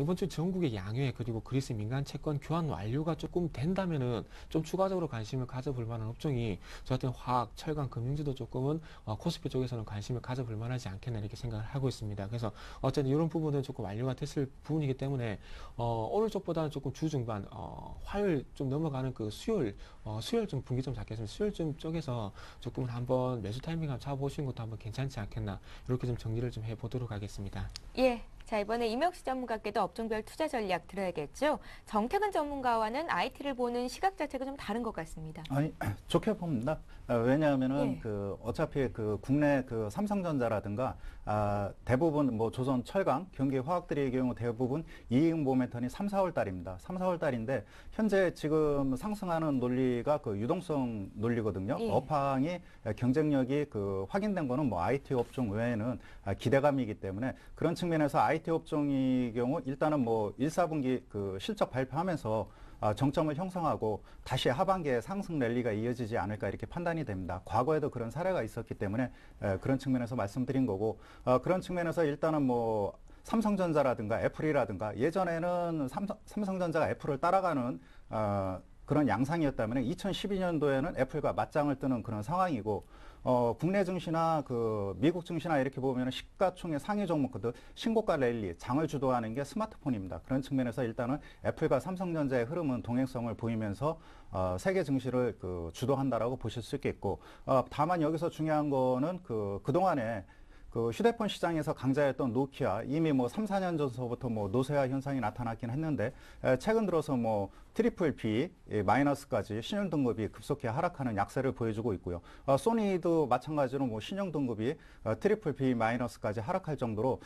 이번 주 전국의 양회 그리고 그리스 민간 채권 교환 완료가 조금 된다면은 좀 추가적으로 관심을 가져볼 만한 업종이 저 같은 화학, 철강, 금융주도 조금은 코스피 쪽에서는 관심을 가져볼 만하지 않겠나 이렇게 생각을 하고 있습니다. 그래서 어쨌든 이런 부분은 조금 완료가 됐을 부분이기 때문에 오늘 쪽보다는 조금 주 중반 화요일 좀 넘어가는 그 수요일 좀 분기 좀 잡겠습니다. 수요일 좀 쪽에서 조금은 한번 매수 타이밍 한번 잡아보시는 것도 한번 괜찮지 않겠나 이렇게 좀 정리를 좀 해보도록 하겠습니다. 예. 자, 이번에 임혁수 전문가께도 업종별 투자 전략 들어야겠죠. 정태근 전문가와는 IT를 보는 시각 자체가 좀 다른 것 같습니다. 아니, 좋게 봅니다. 왜냐하면은 예. 그 어차피 그 국내 그 삼성전자라든가 대부분 뭐 조선 철강, 경기 화학들의 경우 대부분 이익 모멘텀이 3, 4월 달입니다. 3, 4월 달인데 현재 지금 상승하는 논리가 그 유동성 논리거든요. 예. 업황이 경쟁력이 그 확인된 거는 뭐 IT 업종 외에는 기대감이기 때문에 그런 측면에서 IT 업종의 경우 일단은 뭐 1, 4분기 그 실적 발표하면서 정점을 형성하고 다시 하반기에 상승 랠리가 이어지지 않을까 이렇게 판단이 됩니다. 과거에도 그런 사례가 있었기 때문에 그런 측면에서 말씀드린 거고 그런 측면에서 일단은 뭐 삼성전자라든가 애플이라든가 예전에는 삼성전자가 애플을 따라가는 그런 양상이었다면 2012년도에는 애플과 맞짱을 뜨는 그런 상황이고 국내 증시나 그 미국 증시나 이렇게 보면 시가총액 상위 종목들 신고가 랠리 장을 주도하는 게 스마트폰입니다. 그런 측면에서 일단은 애플과 삼성전자의 흐름은 동행성을 보이면서 세계 증시를 그 주도한다라고 보실 수 있겠고 다만 여기서 중요한 거는 그동안에 그 휴대폰 시장에서 강자였던 노키아 이미 뭐 3, 4년 전서부터 뭐 노쇠화 현상이 나타났긴 했는데 최근 들어서 뭐 트리플 B 마이너스까지 신용 등급이 급속히 하락하는 약세를 보여주고 있고요. 소니도 마찬가지로 뭐 신용 등급이 트리플 B 마이너스까지 하락할 정도로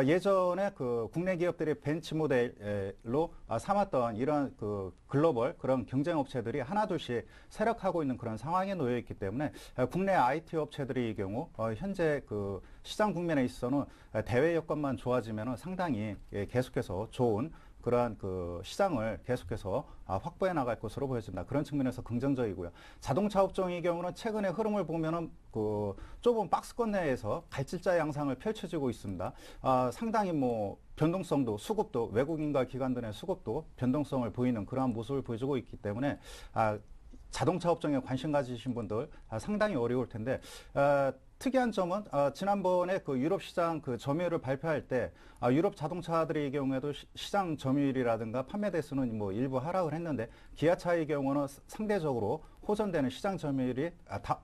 예전에 그 국내 기업들이 벤치 모델로 삼았던 이런 그 글로벌 그런 경쟁 업체들이 하나둘씩 세력하고 있는 그런 상황에 놓여 있기 때문에 국내 IT 업체들의 경우 현재 그 시장 국면에 있어서는 대외 여건만 좋아지면 상당히 계속해서 좋은 그러한 그 시장을 계속해서 확보해 나갈 것으로 보여집니다. 그런 측면에서 긍정적이고요. 자동차 업종의 경우는 최근의 흐름을 보면은 그 좁은 박스권 내에서 갈질자 양상을 펼쳐지고 있습니다. 상당히 뭐 변동성도 수급도 외국인과 기관들의 수급도 변동성을 보이는 그러한 모습을 보여주고 있기 때문에 자동차 업종에 관심 가지신 분들 상당히 어려울 텐데 특이한 점은 지난번에 그 유럽 시장 그 점유율을 발표할 때 유럽 자동차들의 경우에도 시장 점유율이라든가 판매 대수는 뭐 일부 하락을 했는데 기아차의 경우는 상대적으로 호전되는 시장 점유율이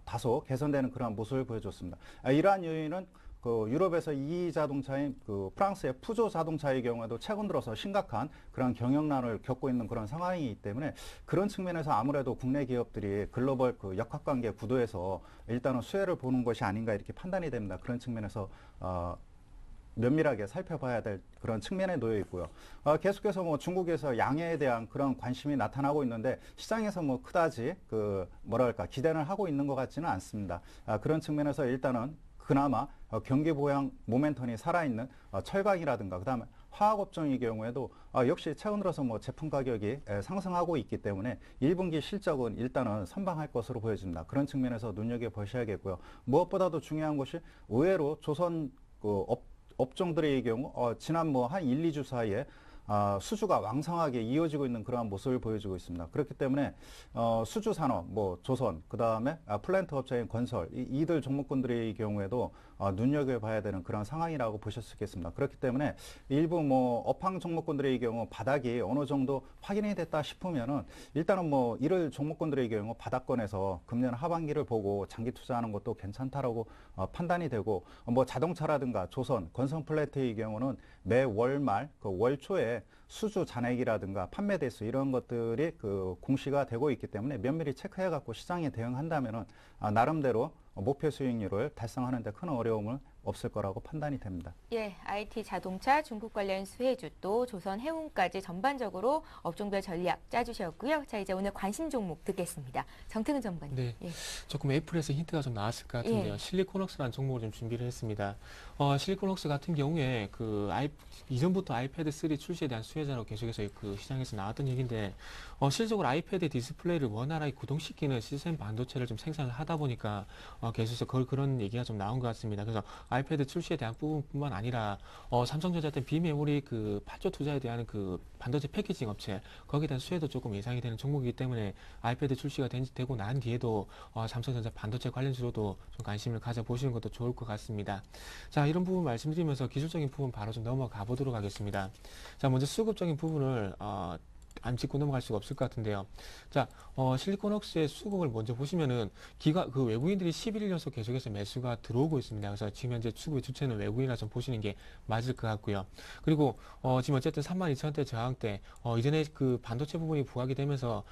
다소 개선되는 그런 모습을 보여줬습니다. 이러한 요인은 그 유럽에서 2위 자동차인 그 프랑스의 푸조 자동차의 경우에도 최근 들어서 심각한 그런 경영난을 겪고 있는 그런 상황이기 때문에 그런 측면에서 아무래도 국내 기업들이 글로벌 그 역학관계 구도에서 일단은 수혜를 보는 것이 아닌가 이렇게 판단이 됩니다. 그런 측면에서 면밀하게 살펴봐야 될 그런 측면에 놓여 있고요. 계속해서 뭐 중국에서 양해에 대한 그런 관심이 나타나고 있는데 시장에서 뭐 그다지 그 뭐랄까 기대를 하고 있는 것 같지는 않습니다. 그런 측면에서 일단은 그나마 경기 보양 모멘텀이 살아있는 철강이라든가 그다음에 화학업종의 경우에도 역시 최근 들어서 뭐 제품 가격이 상승하고 있기 때문에 1분기 실적은 일단은 선방할 것으로 보여집니다. 그런 측면에서 눈여겨보셔야겠고요. 무엇보다도 중요한 것이 의외로 조선 그 업종들의 경우 지난 뭐 한 1, 2주 사이에 수주가 왕성하게 이어지고 있는 그러한 모습을 보여주고 있습니다. 그렇기 때문에 수주 산업, 뭐 조선, 그 다음에 플랜트 업체인 건설 이들 종목군들의 경우에도 눈여겨봐야 되는 그런 상황이라고 보실 수 있겠습니다. 그렇기 때문에 일부 뭐 업황 종목군들의 경우 바닥이 어느 정도 확인이 됐다 싶으면은 일단은 뭐 이를 종목군들의 경우 바닥권에서 금년 하반기를 보고 장기 투자하는 것도 괜찮다라고 판단이 되고 뭐 자동차라든가 조선, 건설 플랜트의 경우는 매 월 말 그 월 초에 수주 잔액이라든가 판매 대수 이런 것들이 그 공시가 되고 있기 때문에 면밀히 체크해 갖고 시장에 대응한다면은 나름대로 목표 수익률을 달성하는 데 큰 어려움을 없을 거라고 판단이 됩니다. 예, IT, 자동차, 중국 관련 수혜주 또 조선 해운까지 전반적으로 업종별 전략 짜주셨고요. 자, 이제 오늘 관심 종목 듣겠습니다. 정태근 전문가님. 네, 예. 조금 애플에서 힌트가 좀 나왔을 것 같은데요. 예. 실리콘웍스라는 종목을 좀 준비를 했습니다. 실리콘웍스 같은 경우에 이전부터 아이패드 3 출시에 대한 수혜자로 계속해서 그 시장에서 나왔던 얘기인데, 실질적으로 아이패드 디스플레이를 원활하게 구동시키는 시스템 반도체를 좀 생산을 하다 보니까 계속해서 그런 얘기가 좀 나온 것 같습니다. 그래서 아이패드 출시에 대한 부분뿐만 아니라 삼성전자 같은 비메모리 그 8조 투자에 대한 그 반도체 패키징 업체 거기에 대한 수혜도 조금 예상이 되는 종목이기 때문에 아이패드 출시가 되고 난 뒤에도 삼성전자 반도체 관련주로도 좀 관심을 가져보시는 것도 좋을 것 같습니다. 자, 이런 부분 말씀드리면서 기술적인 부분 바로 좀 넘어가 보도록 하겠습니다. 자, 먼저 수급적인 부분을 안 짚고 넘어갈 수가 없을 것 같은데요. 자, 실리콘웍스의 수급을 먼저 보시면은 그 외국인들이 11일 연속 계속해서 매수가 들어오고 있습니다. 그래서 지금 현재 수급의 주체는 외국인이라 좀 보시는 게 맞을 것 같고요. 그리고 지금 어쨌든 32,000원대 저항 때 이전에 그 반도체 부분이 부각이 되면서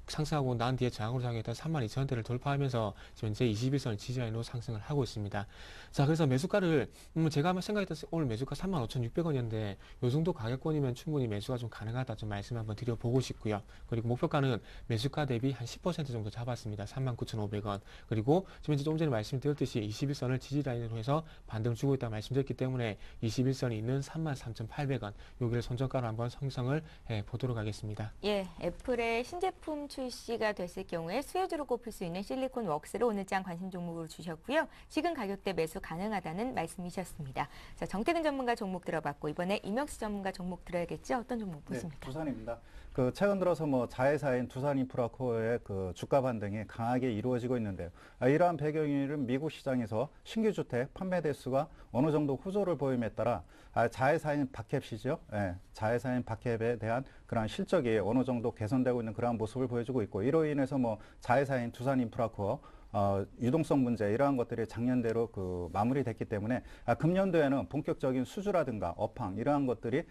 상승하고 난 뒤에 저항으로 작용했던 32,000원대를 돌파하면서 지금 현재 21선 지지라인으로 상승을 하고 있습니다. 자, 그래서 매수가를 제가 생각했던 오늘 매수가 35,600원이었는데 요 정도 가격권이면 충분히 매수가 좀 가능하다 좀 말씀 한번 드려보고 싶고요. 그리고 목표가는 매수가 대비 한 10% 정도 잡았습니다. 39,500원. 그리고 지금 이제 좀 전에 말씀드렸듯이 21선을 지지라인으로 해서 반등 주고 있다고 말씀드렸기 때문에 21선이 있는 33,800원. 여기를 손절가로 한번 형성을 해 보도록 하겠습니다. 예, 애플의 신제품 출시가 됐을 경우에 수혜주로 꼽힐 수 있는 실리콘웍스를 오늘장 관심 종목으로 주셨고요. 지금 가격대 매수 가능하다는 말씀이셨습니다. 자, 정태근 전문가 종목 들어봤고 이번에 임영수 전문가 종목 들어야겠죠? 어떤 종목 보십니까? 네, 두산입니다. 그 최근 들어서 자회사인 두산인프라코어의 그 주가 반등이 강하게 이루어지고 있는데요. 이러한 배경에는 미국 시장에서 신규 주택 판매 대수가 어느 정도 호조를 보임에 따라 자회사인 박캡시죠. 예, 자회사인 박캡에 대한 그러한 실적이 어느 정도 개선되고 있는 그러한 모습을 보여주고 있고, 이로 인해서 자회사인 두산인프라코어 유동성 문제 이러한 것들이 작년대로 그 마무리됐기 때문에 금년도에는 본격적인 수주라든가 업황 이러한 것들이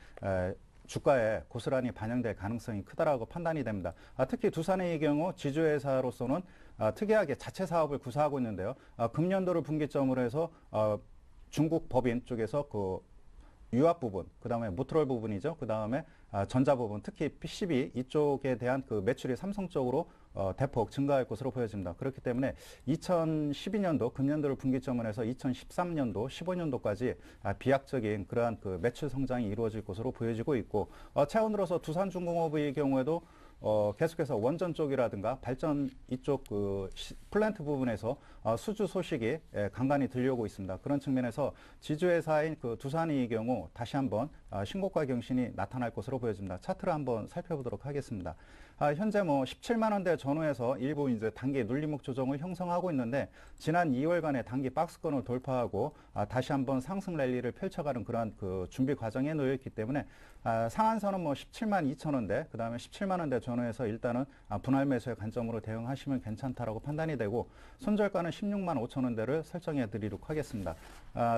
주가에 고스란히 반영될 가능성이 크다라고 판단이 됩니다. 특히 두산의 경우 지주회사로서는 특이하게 자체 사업을 구사하고 있는데요. 금년도를 분기점으로 해서 중국 법인 쪽에서 그 유압 부분, 그 다음에 모트롤 부분이죠. 그 다음에 전자 부분, 특히 PCB 이쪽에 대한 그 매출이 삼성 쪽으로 대폭 증가할 것으로 보여집니다. 그렇기 때문에 2012년도 금년도를 분기점으로 해서 2013년도, 15년도까지 비약적인 그러한 그 매출 성장이 이루어질 것으로 보여지고 있고, 최근 들어서 두산중공업의 경우에도 계속해서 원전 쪽이라든가 발전 이쪽 그 플랜트 부분에서 수주 소식이 간간히 들려오고 있습니다. 그런 측면에서 지주회사인 그 두산의 경우 다시 한번 신고가 경신이 나타날 것으로 보여집니다. 차트를 한번 살펴보도록 하겠습니다. 현재 17만 원대 전후에서 일부 이제 단기 눌림목 조정을 형성하고 있는데, 지난 2월간의 단기 박스권을 돌파하고 다시 한번 상승 랠리를 펼쳐가는 그러한 그 준비 과정에 놓여 있기 때문에 상한선은 17만 2천 원대, 그 다음에 17만 원대 전후에서 일단은 분할 매수의 관점으로 대응하시면 괜찮다라고 판단이 되고, 손절가는 16만 5천 원대를 설정해 드리도록 하겠습니다.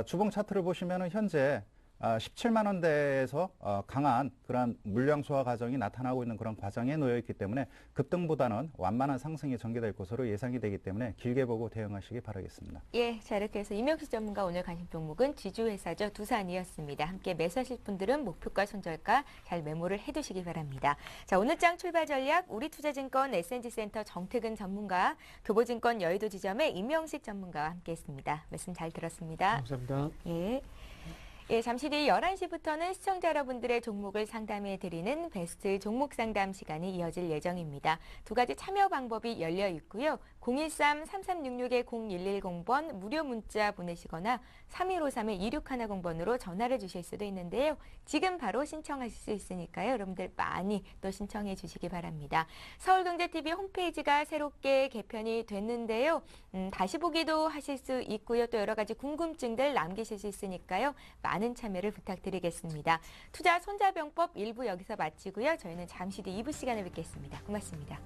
주봉 차트를 보시면은 현재 17만 원대에서 강한 그러한 물량 소화 과정이 나타나고 있는 그런 과정에 놓여 있기 때문에 급등보다는 완만한 상승이 전개될 것으로 예상이 되기 때문에 길게 보고 대응하시기 바라겠습니다. 예, 자 이렇게 해서 임영수 전문가 오늘 관심 종목은 지주회사죠. 두산이었습니다. 함께 매수하실 분들은 목표가 손절가 잘 메모를 해두시기 바랍니다. 자, 오늘장 출발 전략 우리투자증권 SNG센터 정태근 전문가, 교보증권 여의도 지점의 임영식 전문가와 함께했습니다. 말씀 잘 들었습니다. 감사합니다. 예. 예, 잠시 뒤 11시부터는 시청자 여러분들의 종목을 상담해드리는 베스트 종목 상담 시간이 이어질 예정입니다. 두 가지 참여 방법이 열려 있고요. 013-3366-0110번 무료 문자 보내시거나 3153-2610번으로 전화를 주실 수도 있는데요. 지금 바로 신청하실 수 있으니까요. 여러분들 많이 또 신청해 주시기 바랍니다. 서울경제TV 홈페이지가 새롭게 개편이 됐는데요. 다시 보기도 하실 수 있고요. 또 여러 가지 궁금증들 남기실 수 있으니까요. 많은 참여를 부탁드리겠습니다. 투자 손자병법 1부 여기서 마치고요. 저희는 잠시 뒤 2부 시간에 뵙겠습니다. 고맙습니다.